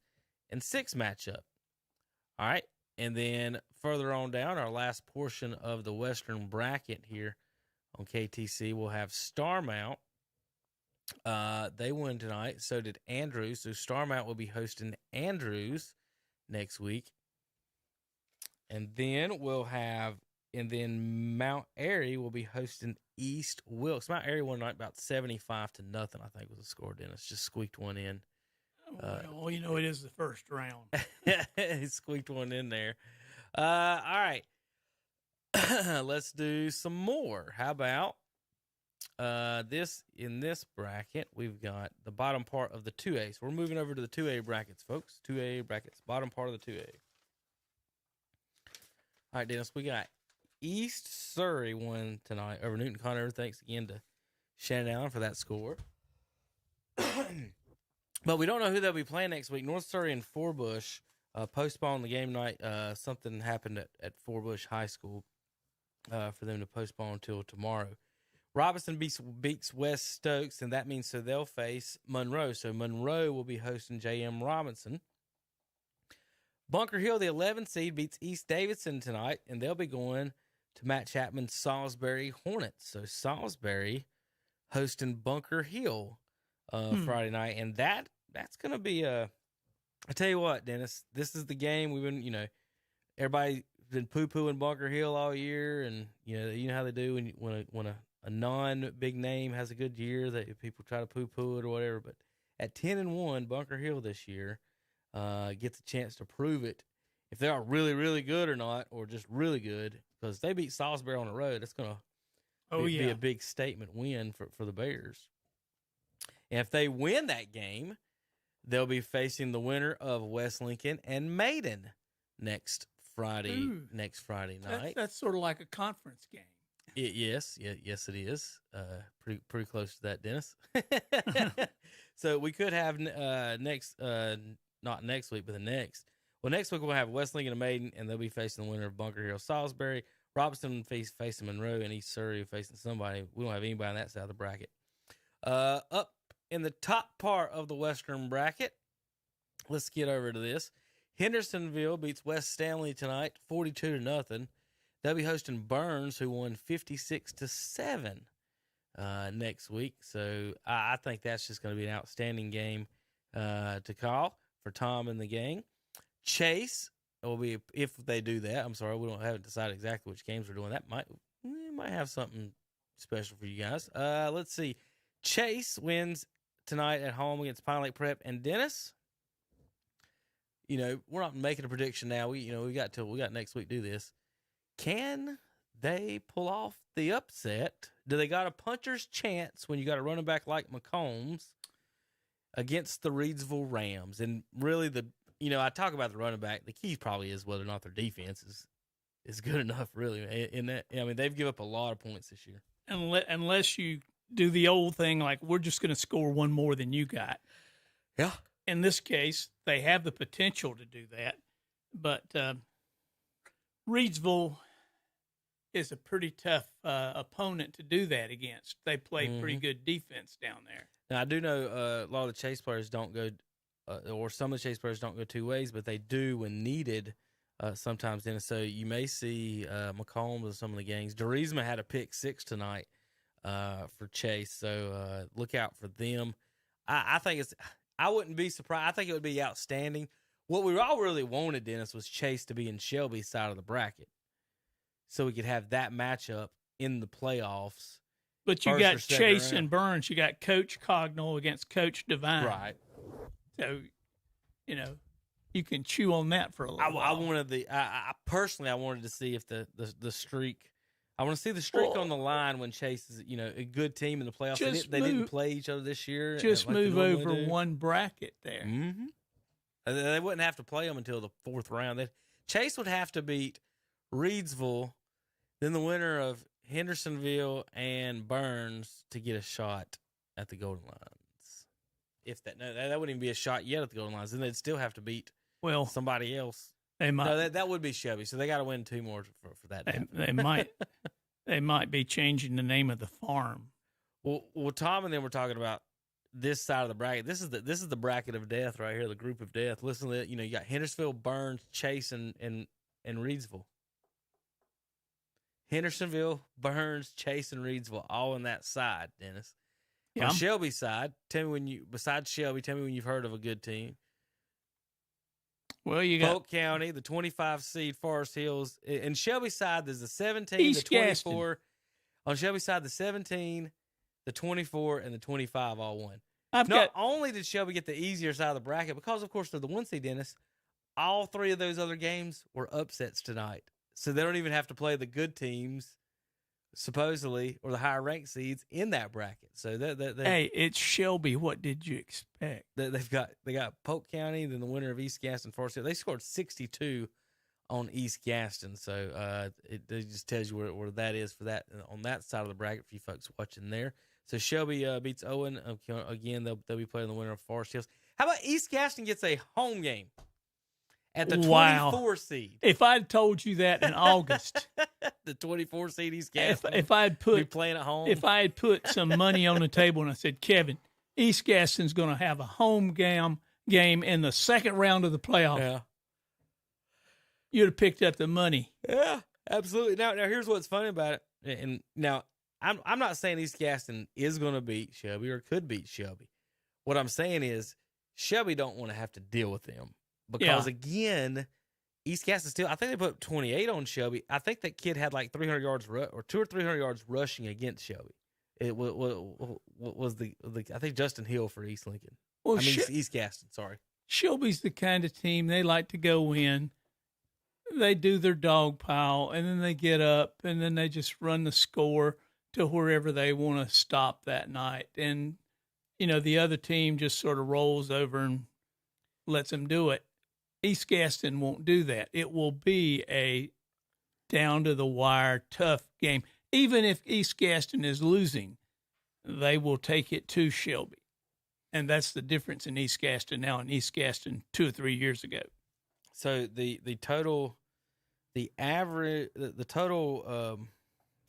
matchup. All right, and then further on down, our last portion of the Western bracket here on KTC, we'll have Starmount. They won tonight. So did Andrews. So Starmount will be hosting Andrews next week. And then Mount Airy will be hosting East Wilkes. Mount Airy won tonight about 75-0, I think was the score. Dennis just squeaked one in. Well, it is the first round. He squeaked one in there. All right. Let's do some more. How about this? In this bracket, we've got the bottom part of the 2A. So we're moving over to the 2A brackets, folks. 2A brackets, bottom part of the 2A. All right, Dennis, we got East Surrey won tonight over Newton Conover. Thanks again to Shannon Allen for that score. But we don't know who they'll be playing next week. North Surrey and Forbush postponed the game night. Something happened at Forbush High School for them to postpone until tomorrow. Robinson beats West Stokes, and that means so they'll face Monroe. So Monroe will be hosting J.M. Robinson. Bunker Hill, the 11th seed, beats East Davidson tonight, and they'll be going to Matt Chapman's Salisbury Hornets. So Salisbury hosting Bunker Hill Friday night, and that's going to be I tell you what, Dennis, this is the game we've been, everybody's been poo-pooing Bunker Hill all year, and you know how they do when a non-big name has a good year, that people try to poo-poo it or whatever. But at 10-1, Bunker Hill this year gets a chance to prove it if they are really, really good or not, or just really good, because they beat Salisbury on the road. That's going to be a big statement win for the Bears. And if they win that game, they'll be facing the winner of West Lincoln and Maiden next Friday night. That's sort of like a conference game. Yes, it is. Pretty close to that, Dennis. So we could have not next week, but the next. Well, next week we'll have West Lincoln and Maiden, and they'll be facing the winner of Bunker Hill Salisbury. Robinson facing Monroe, and East Surrey facing somebody. We don't have anybody on that side of the bracket. Up in the top part of the Western bracket, let's get over to this. Hendersonville beats West Stanley tonight, 42-0. They'll be hosting Burns, who won 56-7 next week. So I think that's just going to be an outstanding game to call for Tom and the gang. Chase will be, if they do that. I'm sorry, we haven't decided exactly which games we're doing. That might have something special for you guys. Let's see. Chase wins tonight at home against Pine Lake Prep. And Dennis, we're not making a prediction now. We got next week to do this. Can they pull off the upset? Do they got a puncher's chance when you got a running back like McCombs against the Reedsville Rams. And really, I talk about the running back. The key probably is whether or not their defense is good enough, really. In that, I mean, they've given up a lot of points this year. Unless you do the old thing, like we're just going to score one more than you got. Yeah. In this case, they have the potential to do that. But Reedsville is a pretty tough opponent to do that against. They play pretty good defense down there. Now, I do know a lot of the Chase players don't go, or some of the Chase players don't go two ways, but they do when needed sometimes. And so you may see McCombs in some of the games. Derisma had a pick 6 tonight for Chase, so look out for them. I think I wouldn't be surprised. I think it would be outstanding. What we all really wanted, Dennis, was Chase to be in Shelby's side of the bracket, so we could have that matchup in the playoffs. But you got Chase and Burns. You got Coach Cognell against Coach Devine. Right. So, you can chew on that for a little while. I personally wanted to see if the streak. I want to see the streak on the line when Chase is, a good team in the playoffs. They didn't play each other this year. Just move over one bracket there. Mm-hmm. They wouldn't have to play them until the 4th round. Chase would have to beat Reedsville, then the winner of Hendersonville and Burns to get a shot at the Golden Lines. That wouldn't even be a shot yet at the Golden Lines. Then they'd still have to beat somebody else. They might. No, that would be Shelby. So they got to win 2 more for that. They might. They might be changing the name of the farm. Well, Tom and them were talking about this side of the bracket. This is the bracket of death right here, the group of death. Listen to it. You got Hendersonville, Burns, Chase, and Reedsville. Hendersonville, Burns, Chase, and Reedsville, all on that side, Dennis. Yeah. On Shelby's side, besides Shelby, tell me when you've heard of a good team. Well, you got Polk County, the 25 seed Forest Hills. In Shelby's side, there's the 17, East the 24. Gaston. On Shelby's side, the 17, the 24, and the 25 all won. Not only did Shelby get the easier side of the bracket, because, of course, they're the 1 seed, Dennis, all 3 of those other games were upsets tonight. So they don't even have to play the good teams, supposedly, or the higher ranked seeds in that bracket. So hey, it's Shelby. What did you expect? They got Polk County, then the winner of East Gaston, Forest Hill. They scored 62 on East Gaston. So it just tells you where that is for that on that side of the bracket for you folks watching there. So Shelby beats Owen again. They'll be playing the winner of Forest Hills. How about East Gaston gets a home game at the 24 seed? If I'd told you that in August, the 24 seed East Gaston. If I had put playing at home, if I had put some money on the table and I said, Kevin, East Gaston's going to have a home game in the 2nd round of the playoff, you'd have picked up the money. Yeah, absolutely. Now here's what's funny about it. And now I'm not saying East Gaston is going to beat Shelby or could beat Shelby. What I'm saying is Shelby don't want to have to deal with them because again, East Gaston still. I think they put 28 on Shelby. I think that kid had like 300 yards, or 200 or 300 yards rushing against Shelby. It was the I think Justin Hill for East Lincoln. Well, East Gaston. Sorry. Shelby's the kind of team they like to go in. They do their dog pile, and then they get up, and then they just run the score to wherever they want to stop that night. And, the other team just sort of rolls over and lets them do it. East Gaston won't do that. It will be a down-to-the-wire, tough game. Even if East Gaston is losing, they will take it to Shelby. And that's the difference in East Gaston now and East Gaston 2 or 3 years ago. So the total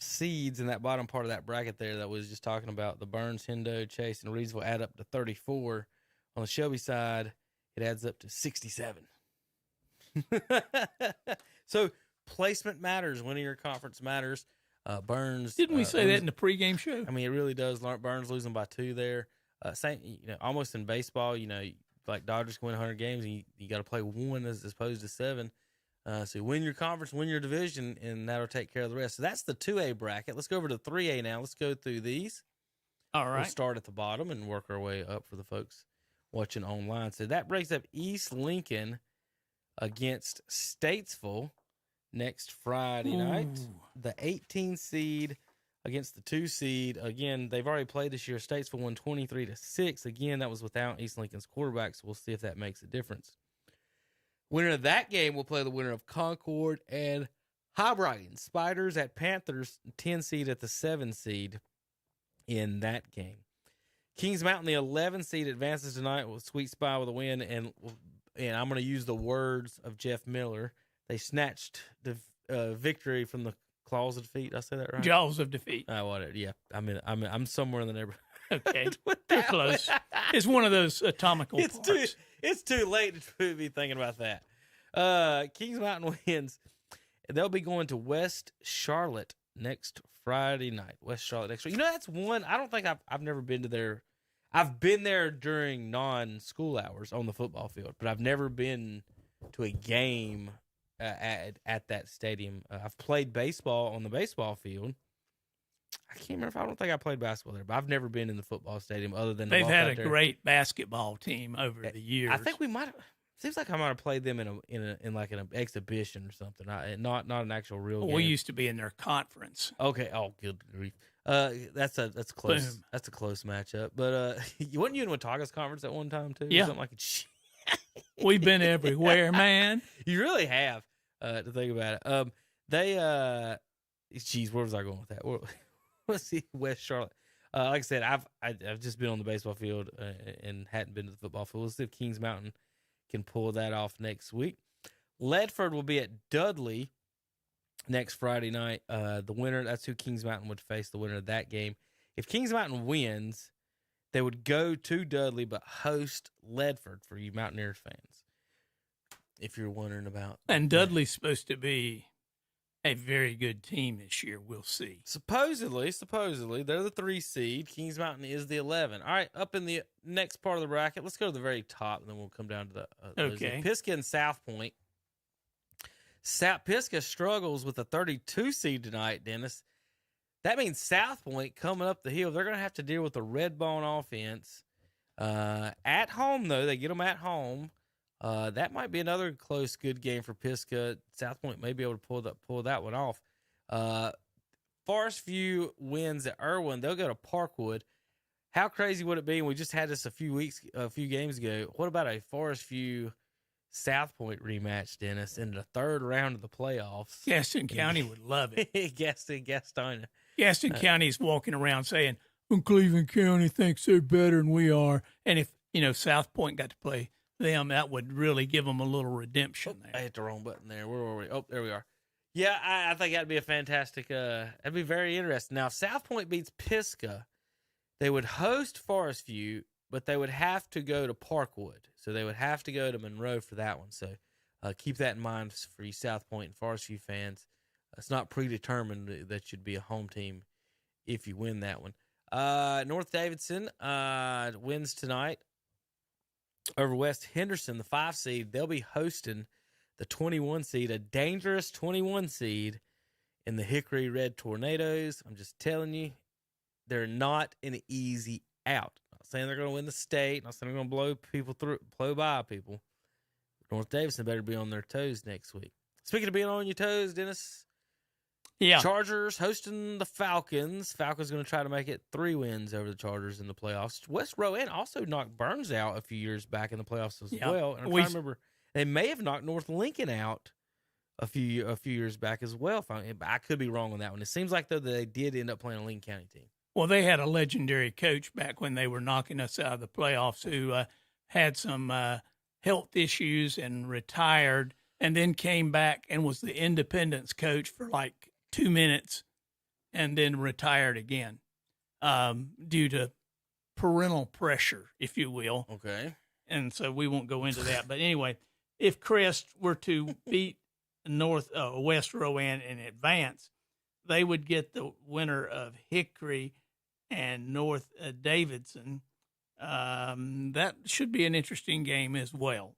seeds in that bottom part of that bracket there that was just talking about, the Burns, Hendo, Chase, and Reedsville add up to 34. On the Shelby side, it adds up to 67. So placement matters. Winning your conference matters. Burns. Didn't we say that in the pregame show? I mean, it really does. Burns losing by 2 there. Same, almost in baseball, like Dodgers can win 100 games, and you got to play 1 as opposed to 7. So win your conference, win your division, and that'll take care of the rest. So that's the 2A bracket. Let's go over to 3A now. Let's go through these. All right. We'll start at the bottom and work our way up for the folks watching online. So that breaks up East Lincoln against Statesville next Friday night. The 18 seed against the 2 seed. Again, they've already played this year. Statesville won 23-6. Again, that was without East Lincoln's quarterback, so we'll see if that makes a difference. Winner of that game will play the winner of Concord and Highbrighton. Spiders at Panthers, 10 seed at the 7 seed in that game. Kings Mountain, the 11 seed, advances tonight with Sweet Spy with a win, and I'm going to use the words of Jeff Miller. They snatched the victory from the claws of defeat. Did I say that right? Jaws of defeat. Whatever. Yeah, I'm somewhere in the neighborhood. Okay, you're close. It's one of those atomical parts. It's too late to be thinking about that. Kings Mountain wins. They'll be going to West Charlotte next Friday night. West Charlotte next week. You know, that's one. I don't think I've never been to there. I've been there during non-school hours on the football field, but I've never been to a game at that stadium. I've played baseball on the baseball field. I can't remember. I don't think I played basketball there, but I've never been in the football stadium other than they've had a great basketball team over the years. I think we might have. Seems like I might have played them in like an exhibition or something. Not an actual real game. We used to be in their conference. Okay. Oh, good grief. That's close. Boom. That's a close matchup. But wasn't you in Watauga's conference at one time too? Yeah. Something like it. We've been everywhere, man. You really have. To think about it. Geez, where was I going with that? Let's see, West Charlotte. Like I said, I've just been on the baseball field and hadn't been to the football field. Let's see if Kings Mountain can pull that off next week. Ledford will be at Dudley next Friday night. The winner, that's who Kings Mountain would face, the winner of that game. If Kings Mountain wins, they would go to Dudley but host Ledford for you Mountaineers fans, if you're wondering about. And Dudley's supposed to be a very good team this year. We'll see. Supposedly, they're the 3 seed. Kings Mountain is the 11. All right, up in the next part of the bracket, let's go to the very top, and then we'll come down to the okay. Pisgah and South Point. Pisgah struggles with a 32 seed tonight, Dennis. That means South Point coming up the hill. They're going to have to deal with the Red Bone offense. At home, though, they get them at home. That might be another close, good game for Pisgah. South Point may be able to pull that one off. Forest View wins at Irwin. They'll go to Parkwood. How crazy would it be? And we just had this a few games ago. What about a Forest View South Point rematch, Dennis, in the 3rd round of the playoffs? Gaston County would love it. Gaston. Gaston County's walking around saying, well, Cleveland County thinks they're better than we are. And if, South Point got to play them, that would really give them a little redemption there. I hit the wrong button there. Where were we? Oh, there we are. Yeah, I think that'd be a fantastic, that'd be very interesting. Now, if South Point beats Pisgah, they would host Forest View, but they would have to go to Parkwood. So they would have to go to Monroe for that one. So keep that in mind for you South Point and Forest View fans. It's not predetermined that you'd be a home team if you win that one. North Davidson wins tonight over West Henderson, the 5 seed. They'll be hosting the 21 seed, a dangerous 21 seed in the Hickory Red Tornadoes. I'm just telling you, they're not an easy out. I'm not saying they're going to win the state. I'm not saying they're going to blow by people. North Davidson better be on their toes next week. Speaking of being on your toes, Dennis, yeah, Chargers hosting the Falcons. Falcons going to try to make it 3 wins over the Chargers in the playoffs. West Rowan also knocked Burns out a few years back in the playoffs as well. And I'm trying to remember, they may have knocked North Lincoln out a few years back as well. I could be wrong on that one. It seems like, though, that they did end up playing a Lincoln County team. Well, they had a legendary coach back when they were knocking us out of the playoffs who had some health issues and retired, and then came back and was the Independence coach for like 2 minutes and then retired again due to parental pressure, if you will. Okay. And so we won't go into that. But anyway, if Crest were to beat West Rowan in advance, they would get the winner of Hickory and North Davidson. That should be an interesting game as well.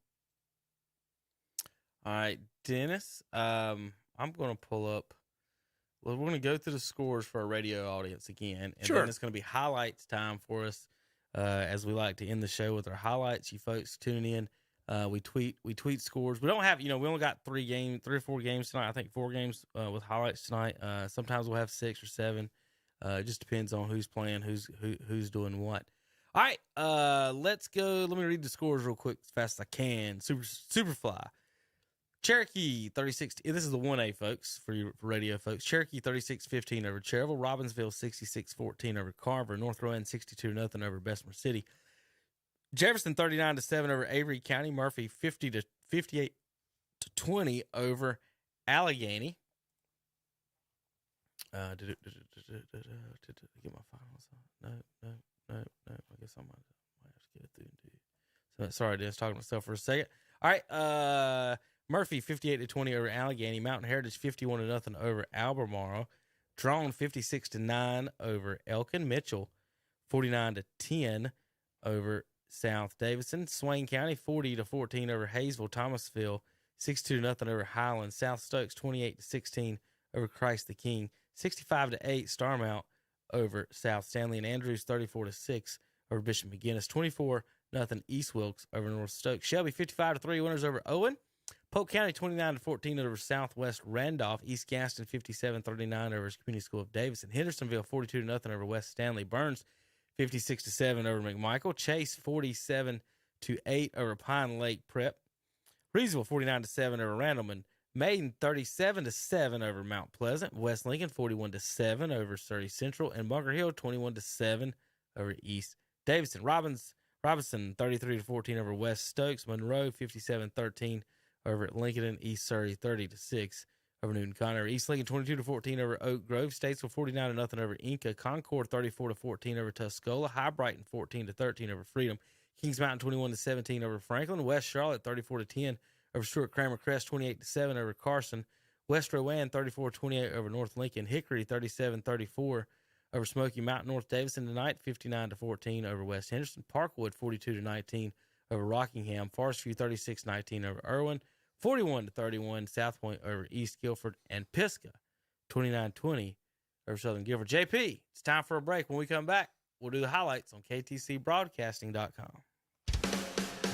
All right, Dennis, I'm going to pull up. Well, we're going to go through the scores for our radio audience again, and then it's going to be highlights time for us, as we like to end the show with our highlights. You folks tuning in, we tweet scores. We don't have, we only got 3 or 4 games tonight. I think 4 games with highlights tonight. Sometimes we'll have 6 or 7. It just depends on who's playing, who's doing what. All right, let's go. Let me read the scores real quick as fast as I can. Superfly. Cherokee 36. This is the 1A, folks, for your radio folks. Cherokee 36-15 over Cherville. Robbinsville 66-14 over Carver. North Rowan 62-0 over Bessemer City. Jefferson 39-7 over Avery County. Murphy 58-20 over Allegheny. Get my finals. No. I guess I might have to get it through. So sorry, I was talking to myself for a second. All right, Murphy 58-20 over Allegheny. Mountain Heritage 51-0 over Albemarle. Drone 56-9 over Elkin. Mitchell 49-10 over South Davidson. Swain County 40-14 over Hayesville. Thomasville 62-0 over Highland. South Stokes 28-16 over Christ the King. 65-8 Starmount over South Stanley. And Andrews 34-6 over Bishop McGinnis. 24-0 East Wilkes over North Stokes. Shelby 55-3 winners over Owen. Polk County 29-14 over Southwest Randolph. East Gaston 57-39 over Community School of Davidson. Hendersonville 42-0 over West Stanley. Burns 56-7 over McMichael. Chase 47-8 over Pine Lake Prep. Reesville 49-7 over Randleman. Maiden 37-7 over Mount Pleasant. West Lincoln 41-7 over Surrey Central. And Bunker Hill 21-7 over East Davidson. Robinson 33-14 over West Stokes. Monroe 57-13 over Lincoln. And East Surrey 30-6 over Newton Conner. East Lincoln 22-14 over Oak Grove. Statesville 49-0 over Inca. Concord 34-14 over Tuscola. High Brighton 14-13 over Freedom. Kings Mountain 21-17 over Franklin. West Charlotte 34-10 over Stuart Cramer Crest. 28-7 over Carson. West Rowan 34-28 over North Lincoln. Hickory 37-34 over Smoky Mountain. North Davidson tonight 59-14 over West Henderson. Parkwood 42-19 over Rockingham. Forest View 36-19 over Irwin. 41-31 South Point over East Guilford. And Pisgah 29-20 over Southern Guilford. JP, it's time for a break. When we come back, we'll do the highlights on ktcbroadcasting.com.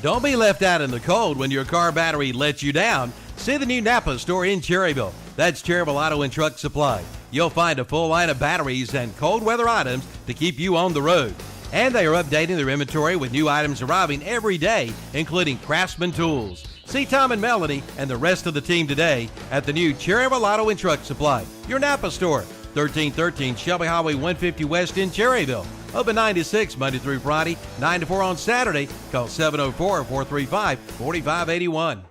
Don't be left out in the cold when your car battery lets you down. See the new Napa store in Cherryville. That's Cherryville Auto and Truck Supply. You'll find a full line of batteries and cold weather items to keep you on the road. And they are updating their inventory with new items arriving every day, including Craftsman tools. See Tom and Melanie and the rest of the team today at the new Cherryville Auto and Truck Supply, your Napa store, 1313 Shelby Highway 150 West in Cherryville. Open 9 to 6 Monday through Friday, 9 to 4 on Saturday. Call 704-435-4581.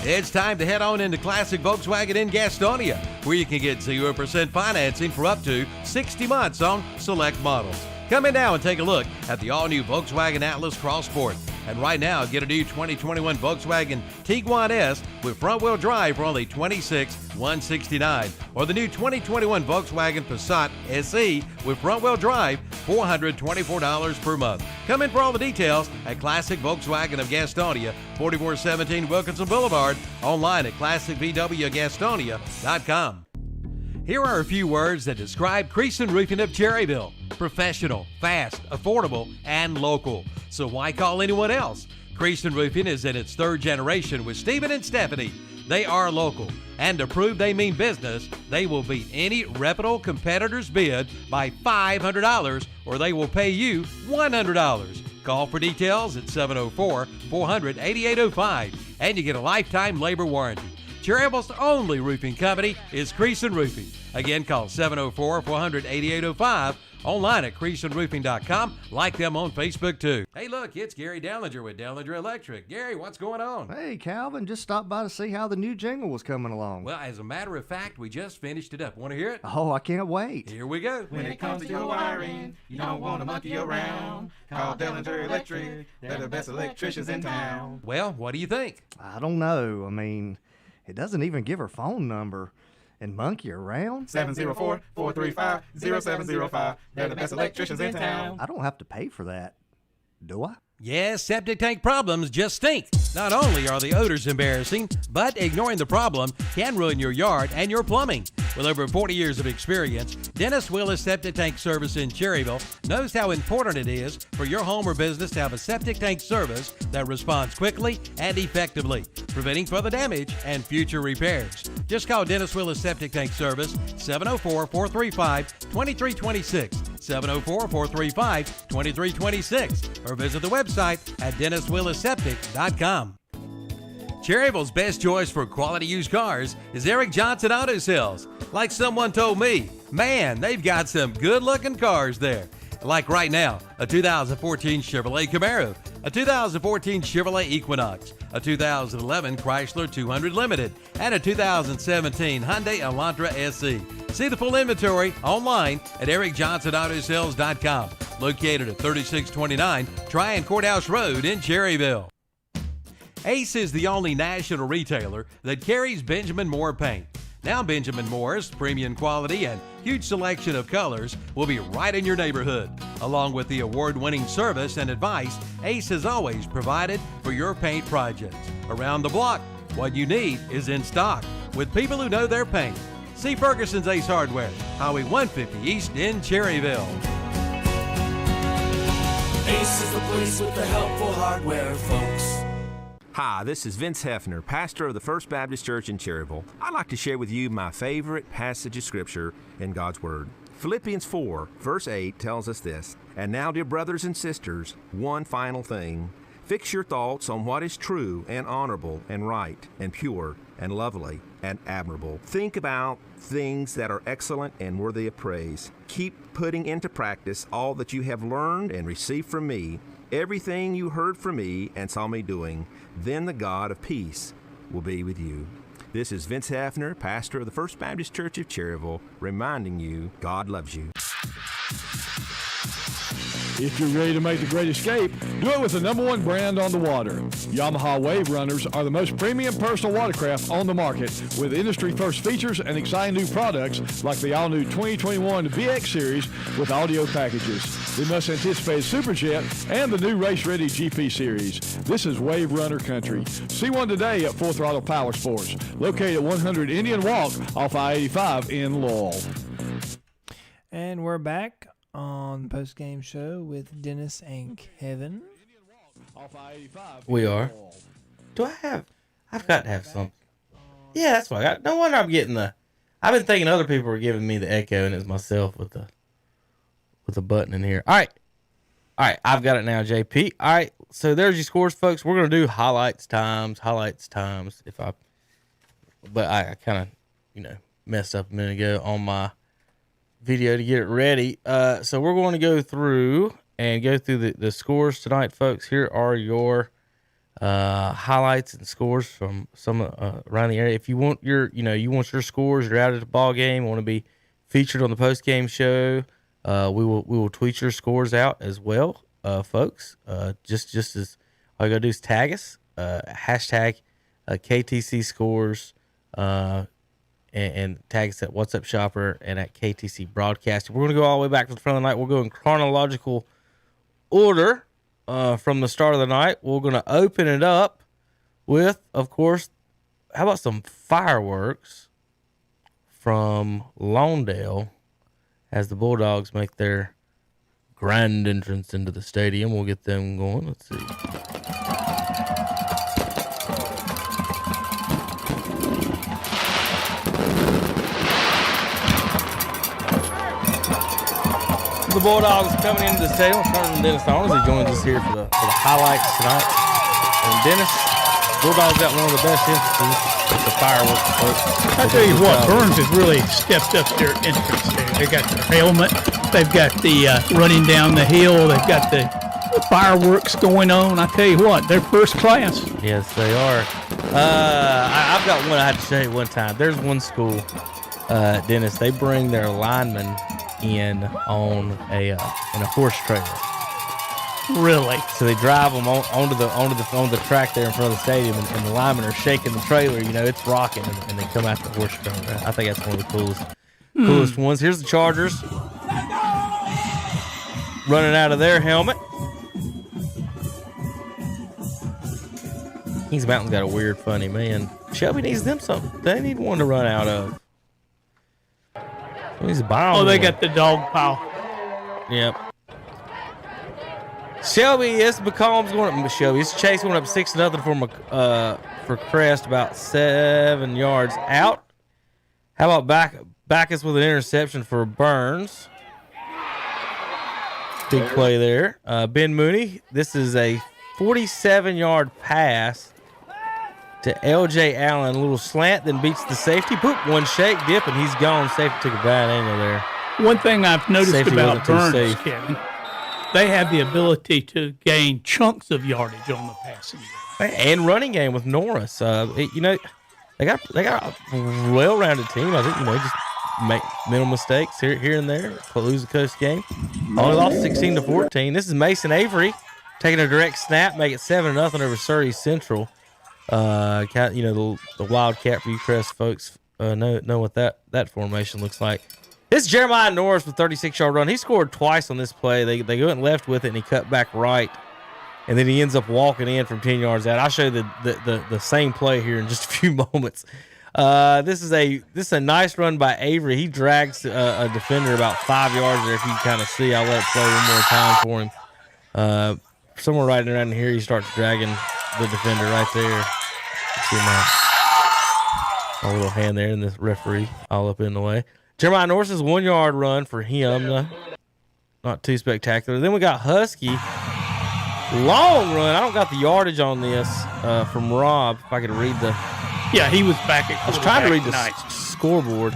It's time to head on into Classic Volkswagen in Gastonia, where you can get 0% financing for up to 60 months on select models. Come in now and take a look at the all-new Volkswagen Atlas Crossport. And right now, get a new 2021 Volkswagen Tiguan S with front-wheel drive for only $26,169, or the new 2021 Volkswagen Passat SE with front-wheel drive, $424 per month. Come in for all the details at Classic Volkswagen of Gastonia, 4417 Wilkinson Boulevard, online at classicvwgastonia.com. Here are a few words that describe Creason Roofing of Cherryville. Professional, fast, affordable, and local. So why call anyone else? Creason Roofing is in its third generation with Stephen and Stephanie. They are local, and to prove they mean business, they will beat any reputable competitor's bid by $500, or they will pay you $100. Call for details at 704-400-8805, and you get a lifetime labor warranty. Cherryville's only roofing company is Creason Roofing. Again, call 704-400-8805. Online at CreasonRoofing.com. Like them on Facebook, too. Hey, look, it's Gary Dellinger with Dellinger Electric. Gary, what's going on? Hey, Calvin, just stopped by to see how the new jingle was coming along. Well, as a matter of fact, we just finished it up. Want to hear it? Oh, I can't wait. Here we go. When it comes to your wiring, you don't want to monkey around. Call Dellinger Electric. They're the best electricians in town. Well, what do you think? I don't know. I mean, it doesn't even give her phone number. And monkey around? 704-435-0705. They're the best electricians in town. I don't have to pay for that, do I? Yes, septic tank problems just stink. Not only are the odors embarrassing, but ignoring the problem can ruin your yard and your plumbing. With over 40 years of experience, Dennis Willis Septic Tank Service in Cherryville knows how important it is for your home or business to have a septic tank service that responds quickly and effectively, preventing further damage and future repairs. Just call Dennis Willis Septic Tank Service, 704-435-2326, 704-435-2326, or visit the website at DennisWillisSeptic.com. Cherryville's best choice for quality used cars is Eric Johnson Auto Sales. Like someone told me, man, they've got some good-looking cars there. Like right now, a 2014 Chevrolet Camaro, a 2014 Chevrolet Equinox, a 2011 Chrysler 200 Limited, and a 2017 Hyundai Elantra SE. See the full inventory online at ericjohnsonautosales.com, located at 3629 Tryon Courthouse Road in Cherryville. Ace is the only national retailer that carries Benjamin Moore paint. Now Benjamin Moore's premium quality and huge selection of colors will be right in your neighborhood. Along with the award-winning service and advice Ace has always provided for your paint projects. Around the block, what you need is in stock with people who know their paint. See Ferguson's Ace Hardware, Highway 150 East in Cherryville. Ace is the place with the helpful hardware, folks. Hi, this is Vince Hefner, pastor of the First Baptist Church in Cherryville. I'd like to share with you my favorite passage of Scripture in God's Word. Philippians 4, verse 8 tells us this, "And now, dear brothers and sisters, one final thing. Fix your thoughts on what is true and honorable and right and pure and lovely and admirable. Think about things that are excellent and worthy of praise. Keep putting into practice all that you have learned and received from me, everything you heard from me and saw me doing. Then the God of peace will be with you." This is Vince Hefner, pastor of the First Baptist Church of Cherryville, reminding you God loves you. If you're ready to make the great escape, do it with the #1 brand on the water. Yamaha Wave Runners are the most premium personal watercraft on the market, with industry-first features and exciting new products like the all-new 2021 VX Series with audio packages, the much-anticipated Superjet, and the new race-ready GP Series. This is Wave Runner country. See one today at Full Throttle Powersports, located at 100 Indian Walk off I-85 in Laurel. And we're back on the post-game show with Dennis and Kevin. We are. I've got to have something. Yeah, that's what I got. No wonder I'm getting I've been thinking other people were giving me the echo, and it's myself with the button in here. All right, I've got it now, JP. All right, so there's your scores, folks. We're going to do highlights times. But I kind of, messed up a minute ago on my video to get it ready. So we're going to go through the scores tonight, folks. Here are your highlights and scores from some around the area. If you want your scores, you're out at the ball game, want to be featured on the post game show, we will tweet your scores out as well, folks. Just as all you gotta do is tag us, hashtag KTC scores, and tag us at What's Up Shopper and at KTC Broadcasting. We're going to go all the way back to the front of the night. We'll go in chronological order from the start of the night. We're going to open it up with, of course, how about some fireworks from Lawndale as the Bulldogs make their grand entrance into the stadium. We'll get them going. Let's see. The Bulldogs coming into the stadium. Starting with Dennis Arnold, who joins us here for the highlights tonight. And Dennis, Bulldogs got one of the best entrances with the fireworks. I tell you what, Burns has really stepped up their entrance there. They got their helmet. They've got the running down the hill. They've got the fireworks going on. I tell you what, they're first class. Yes, they are. I've got one I had to show you one time. There's one school, Dennis. They bring their linemen in on a horse trailer. Really? So they drive them onto the track there in front of the stadium, and the linemen are shaking the trailer. It's rocking, and they come out the horse trailer. I think that's one of the coolest ones. Here's the Chargers running out of their helmet. Kings Mountain's got a weird, funny man. Shelby needs them something. They need one to run out of. He's a bomb. Oh, they got the dog pile. Yep. Shelby, it's McCombs going up. Shelby, it's Chase going up 6-0 for Crest, about 7 yards out. How about Backus with an interception for Burns? Big play there. Ben Mooney, this is a 47-yard pass to L.J. Allen. A little slant, then beats the safety. Boop, one shake, dip, and he's gone. Safety took a bad angle there. One thing I've noticed Safety about wasn't too Burns, safe. Kevin, they have the ability to gain chunks of yardage on the passing game. And running game with Norris. They got a well-rounded team. I think, just make mental mistakes here and there. Lose a close game. Only lost 16-14. This is Mason Avery taking a direct snap, make it 7-0 over Surrey Central. The Wildcat for you Crest folks know what that formation looks like. This is Jeremiah Norris with 36-yard run. He scored twice on this play. They went left with it, and he cut back right. And then he ends up walking in from 10 yards out. I'll show you the same play here in just a few moments. This is a nice run by Avery. He drags a defender about 5 yards there. If you can kind of see, I'll let it play one more time for him. Somewhere right around here, he starts dragging the defender right there. See my little hand there, and the referee all up in the way. Jeremiah Norris's 1 yard run for him. Not too spectacular. Then we got Husky. Long run. I don't got the yardage on this from Rob. If I could read the. Yeah, he was back at. I was trying to read the scoreboard,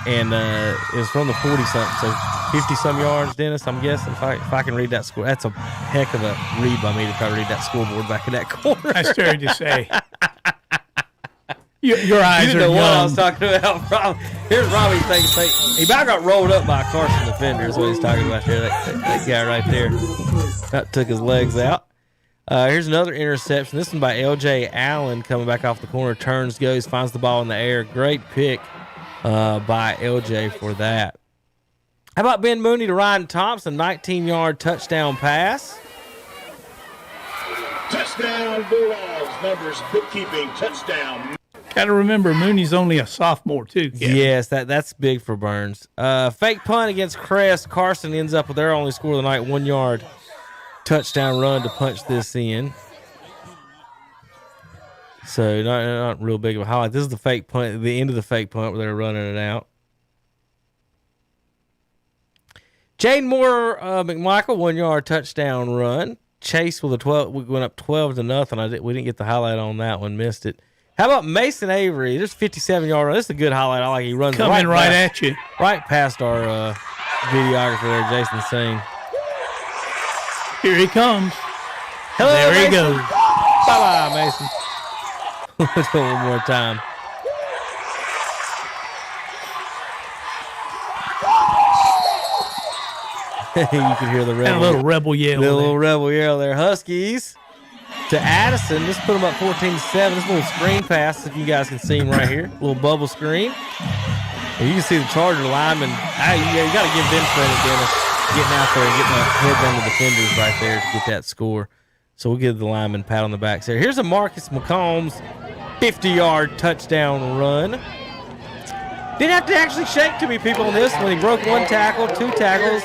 and it was from the 40-something, so 50-some yards. Dennis, I'm guessing if I can read that score, that's a heck of a read by me to try to read that scoreboard back in that corner. That's fair to say. Your eyes you didn't are know young. what I was talking about. Rob. Here's Robbie thinking. He about got rolled up by a Carson defender. Is what he's talking about there. That guy right there. That took his legs out. Here's another interception. This one by L.J. Allen coming back off the corner. Turns, goes, finds the ball in the air. Great pick by L.J. for that. How about Ben Mooney to Ryan Thompson? 19-yard touchdown pass. Touchdown Bulldogs. Numbers bookkeeping touchdown. Got to remember, Mooney's only a sophomore, too. Kevin. Yes, that's big for Burns. Fake punt against Crest. Carson ends up with their only score of the night, 1 yard touchdown run to punch this in. So not real big of a highlight. This is the fake punt, the end of the fake punt where they're running it out. Jaden Moore, McMichael, 1 yard touchdown run. Chase with a 12. We went up 12-0. We didn't get the highlight on that one. Missed it. How about Mason Avery? There's a 57-yard run. This is a good highlight. I like it. He runs coming right at you. Right past our videographer there, Jason Singh. Here he comes. Hello, there Mason. he goes. Bye-bye, Mason. Let's go one more time. You can hear the rebel. And a little rebel yell. Little rebel yell there. Huskies to Addison. Just put them up 14-7. This little screen pass, if you guys can see him right here. Little bubble screen. And you can see the Charger lineman. You got to give them credit, Dennis, getting out there and getting the head down the defenders right there to get that score. So we'll give the lineman a pat on the back there. Here's a Marcus McCombs 50-yard touchdown run. Didn't have to actually shake too many people on this when he broke 1 tackle, 2 tackles,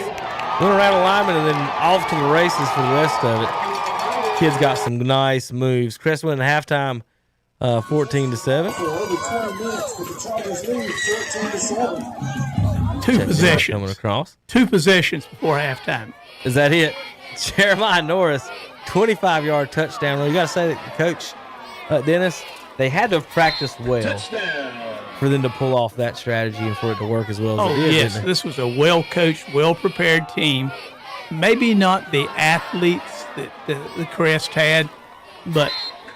went around a lineman, and then off to the races for the rest of it. Kids got some nice moves. Crest went in halftime 14-7. 2 possessions. Coming across. 2 possessions before halftime. Is that it? Jeremiah Norris, 25-yard touchdown run. You got to say that the coach, Dennis, they had to have practiced well for them to pull off that strategy and for it to work as well as it did. Yes, this was a well-coached, well-prepared team. Maybe not the athletes that the Crest had, but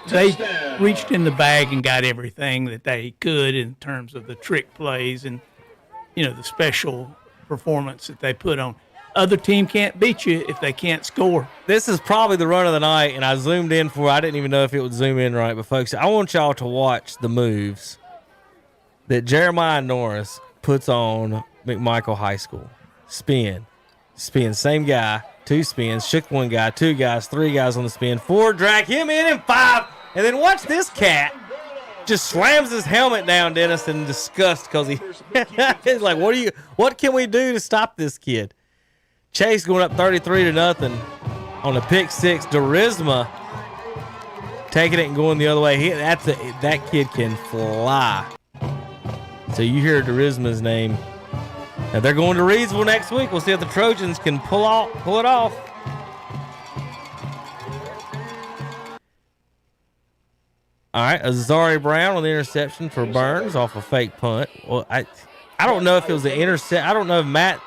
they reached in the bag and got everything that they could in terms of the trick plays and, the special performance that they put on. Other team can't beat you if they can't score. This is probably the run of the night, and I zoomed in I didn't even know if it would zoom in right, but folks, I want y'all to watch the moves that Jeremiah Norris puts on McMichael High School. Spin, same guy, 2 spins, shook 1 guy, 2 guys, 3 guys on the spin, 4, drag him in, and 5, and then watch this cat just slams his helmet down, Dennis, in disgust because he's like, what can we do to stop this kid? Chase going up 33-0 on a pick six. Derisma taking it and going the other way. That kid can fly. So you hear Derisma's name. Now they're going to Reedsville next week. We'll see if the Trojans can pull it off. All right, Azari Brown on the interception for Burns off a fake punt. Well, I don't know if it was an intercept. I don't know if Matt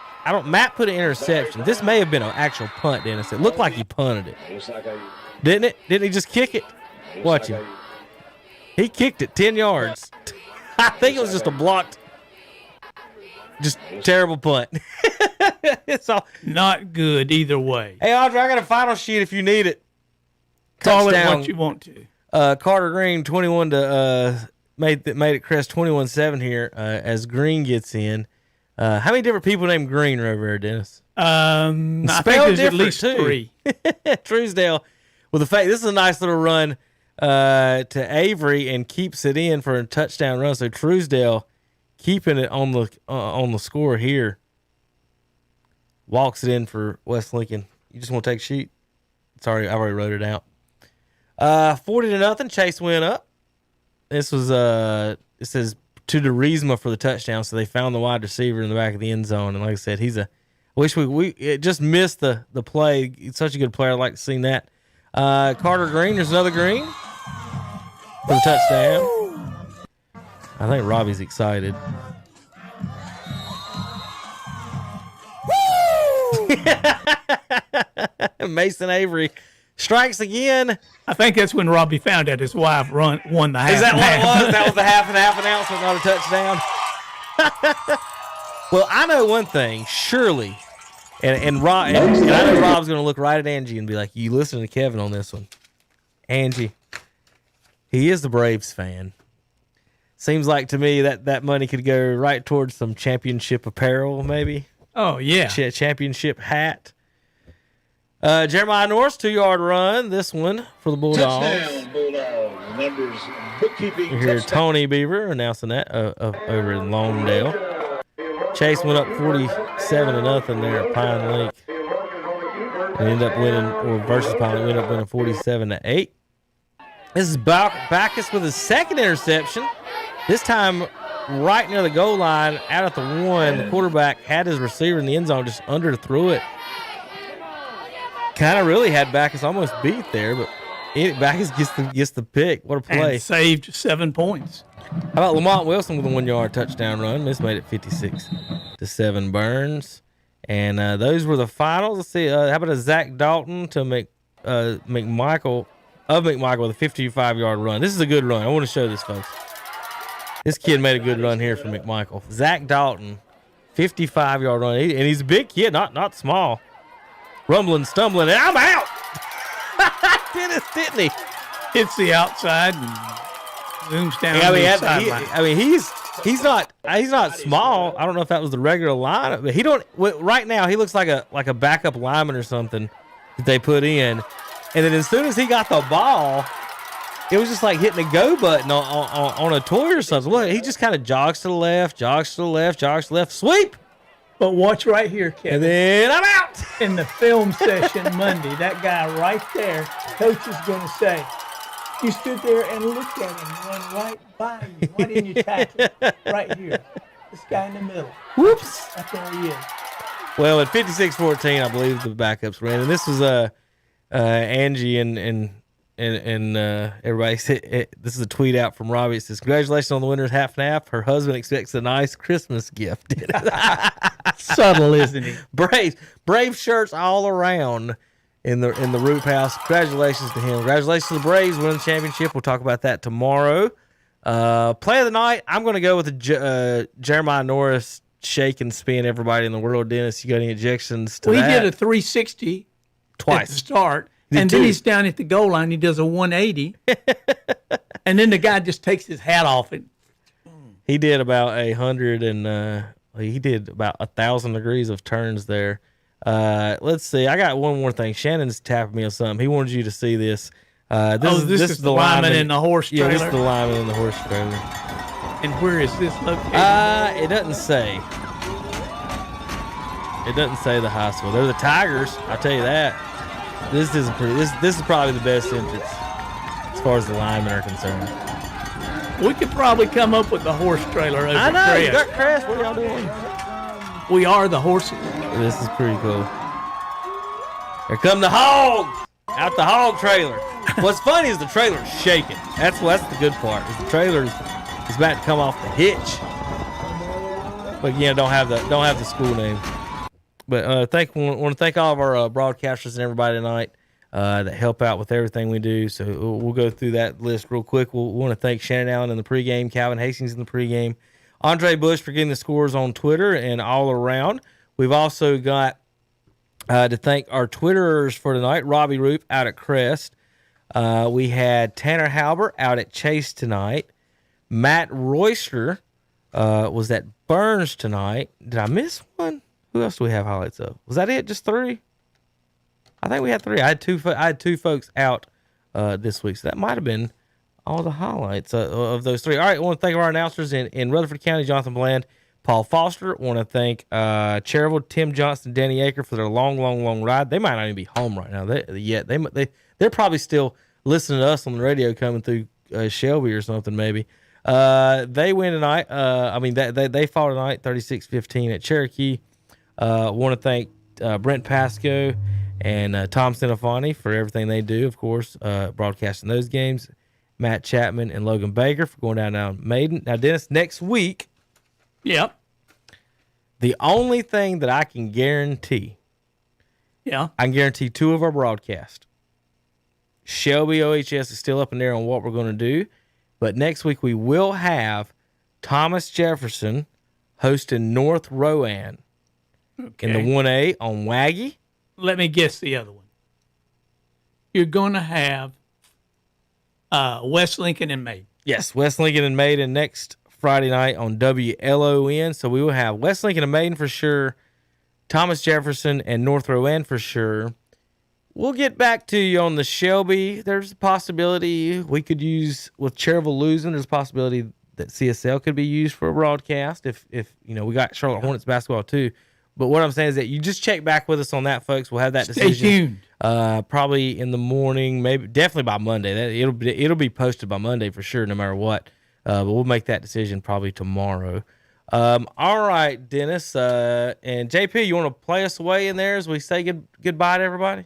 put an interception. This may have been an actual punt, Dennis. It looked like he punted it. Didn't it? Didn't he just kick it? Watch him. He kicked it 10 yards. I think it was just a blocked, just terrible punt. It's all not good either way. Hey, Audrey, I got a final sheet if you need it. Call Touchdown. it what you want to. Carter Green 21 to made it crest 21-7 here as Green gets in. How many different people named Green are over there, Dennis? I think there's at least too. 3. Truesdale with the fact this is a nice little run to Avery and keeps it in for a touchdown run. So Truesdale keeping it on the score here. Walks it in for West Lincoln. You just want to take a sheet? Sorry, I already wrote it out. 40-0. Chase went up. This was it says to Derisma for the touchdown. So they found the wide receiver in the back of the end zone. And like I said, I wish we just missed the play. He's such a good player. I'd like to see that. Carter Green. There's another Green for the touchdown. I think Robbie's excited. Mason Avery strikes again. I think that's when Robbie found out his wife won the half. Is that and what half. it was? That was the half and half announcement, not a touchdown. Well, I know one thing, surely, and I know Rob's going to look right at Angie and be like, "You listen to Kevin on this one." Angie, he is the Braves fan. Seems like to me that money could go right towards some championship apparel, maybe. Oh yeah, championship hat. Jeremiah Norris 2-yard run. This one for the Bulldogs. Touchdown, Bulldogs. Numbers bookkeeping. You hear touchdown. Tony Beaver announcing that over in Longdale. Chase went up 47-0 there at Pine Lake. And ended up winning, or versus Pine Lake, ended up winning 47-8. This is Backus with his second interception. This time right near the goal line, out at the 1. The quarterback had his receiver in the end zone, just underthrew it. Kind of really had Backus almost beat there, but Backus gets the pick. What a play. And saved 7 points. How about Lamont Wilson with a 1-yard touchdown run? This made it 56-7 Burns. And those were the finals. Let's see. How about a Zach Dalton to McMichael with a 55-yard run. This is a good run. I want to show this, folks. This kid made a good run here for McMichael. Zach Dalton, 55-yard run. And he's a big kid, not small. Rumbling, stumbling, and I'm out. Dennis, didn't he? Hits the outside and zooms down. He's not small. I don't know if that was the regular line, but right now he looks like a backup lineman or something that they put in. And then as soon as he got the ball, it was just like hitting a go button on a toy or something. Look, he just kind of jogs to the left, sweep. But watch right here, Kevin. And then I'm out. In the film session Monday, that guy right there, coach is going to say, you stood there and looked at him run right by you. Why didn't you tackle him? Right here. This guy in the middle. Whoops. Right there he is. Well, at 56-14, I believe the backups ran. And this was Angie and everybody said, this is a tweet out from Robbie. It says, congratulations on the winner's half and half. Her husband expects a nice Christmas gift. Subtle, isn't he? Brave shirts all around in the Root House. Congratulations to him. Congratulations to the Braves winning the championship. We'll talk about that tomorrow. Play of the night, I'm going to go with Jeremiah Norris shake and spin everybody in the world. Dennis, you got any objections to that? He did a 360 twice at the start. And then he's down at the goal line. He does a 180. And then the guy just takes his hat off. He did about 1,000 degrees of turns there. Let's see. I got one more thing. Shannon's tapping me on something. He wanted you to see this. This is the lineman in the horse trailer. Yeah, this is the lineman in the horse trailer. And where is this located? It doesn't say. It doesn't say the high school. They're the Tigers. I'll tell you that. This is probably the best entrance as far as the linemen are concerned. We could probably come up with the horse trailer over I know. Crest. You got Crest. What are y'all doing? We are the horses. This is pretty cool. Here come the hogs out the hog trailer. What's funny is the trailer's shaking. That's the good part. Is the trailer is about to come off the hitch. But again, don't have the school name. But want to thank all of our broadcasters and everybody tonight that help out with everything we do. So we'll go through that list real quick. We'll want to thank Shannon Allen in the pregame, Calvin Hastings in the pregame, Andre Bush for getting the scores on Twitter and all around. We've also got to thank our Twitterers for tonight. Robbie Roop out at Crest. We had Tanner Halbert out at Chase tonight. Matt Royster was at Burns tonight. Did I miss one? Who else do we have highlights of? Was that it? Just 3? I think we had 3. I had two folks out this week, so that might have been all the highlights of those 3. All right, I want to thank our announcers in Rutherford County, Jonathan Bland, Paul Foster. I want to thank Cherryville, Tim Johnston, Danny Aker for their long ride. They might not even be home right now yet. They're probably still listening to us on the radio coming through Shelby or something maybe. They win tonight. They fall tonight 36-15 at Cherokee. Want to thank Brent Pasco and Tom Sinafani for everything they do, of course, broadcasting those games. Matt Chapman and Logan Baker for going down Maiden. Now, Dennis, next week, yep. The only thing that I can guarantee, I can guarantee 2 of our broadcasts. Shelby OHS is still up in there on what we're going to do, but next week we will have Thomas Jefferson hosting North Rowan in the 1A on Waggy. Let me guess the other one. You're going to have West Lincoln and Maiden. Yes, West Lincoln and Maiden next Friday night on WLON. So we will have West Lincoln and Maiden for sure, Thomas Jefferson and North Rowan for sure. We'll get back to you on the Shelby. There's a possibility we could use, with Cherryville losing, there's a possibility that CSL could be used for a broadcast if we got Charlotte Hornets basketball too. But what I'm saying is that you just check back with us on that, folks. We'll have that decision. Stay tuned. Probably in the morning, definitely by Monday. It'll be posted by Monday for sure, no matter what. But we'll make that decision probably tomorrow. All right, Dennis and JP, you want to play us away in there as we say goodbye to everybody?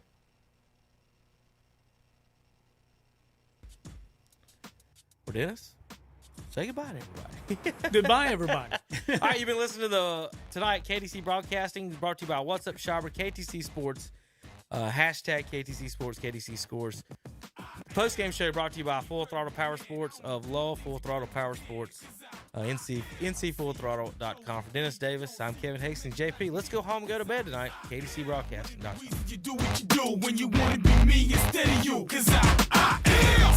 Or Dennis? Say goodbye to everybody. Goodbye, everybody. All right, you've been listening to tonight KTC Broadcasting, brought to you by What's Up Shopper, KTC Sports, hashtag KTC Sports, KTC Scores. Postgame show brought to you by Full Throttle Powersports of Lowell, Full Throttle Powersports, NCFullThrottle.com. For Dennis Davis, I'm Kevin Hastings. JP, let's go home and go to bed tonight. KTCBroadcasting.com. You do what you do when you want to be me instead of you, 'cause I am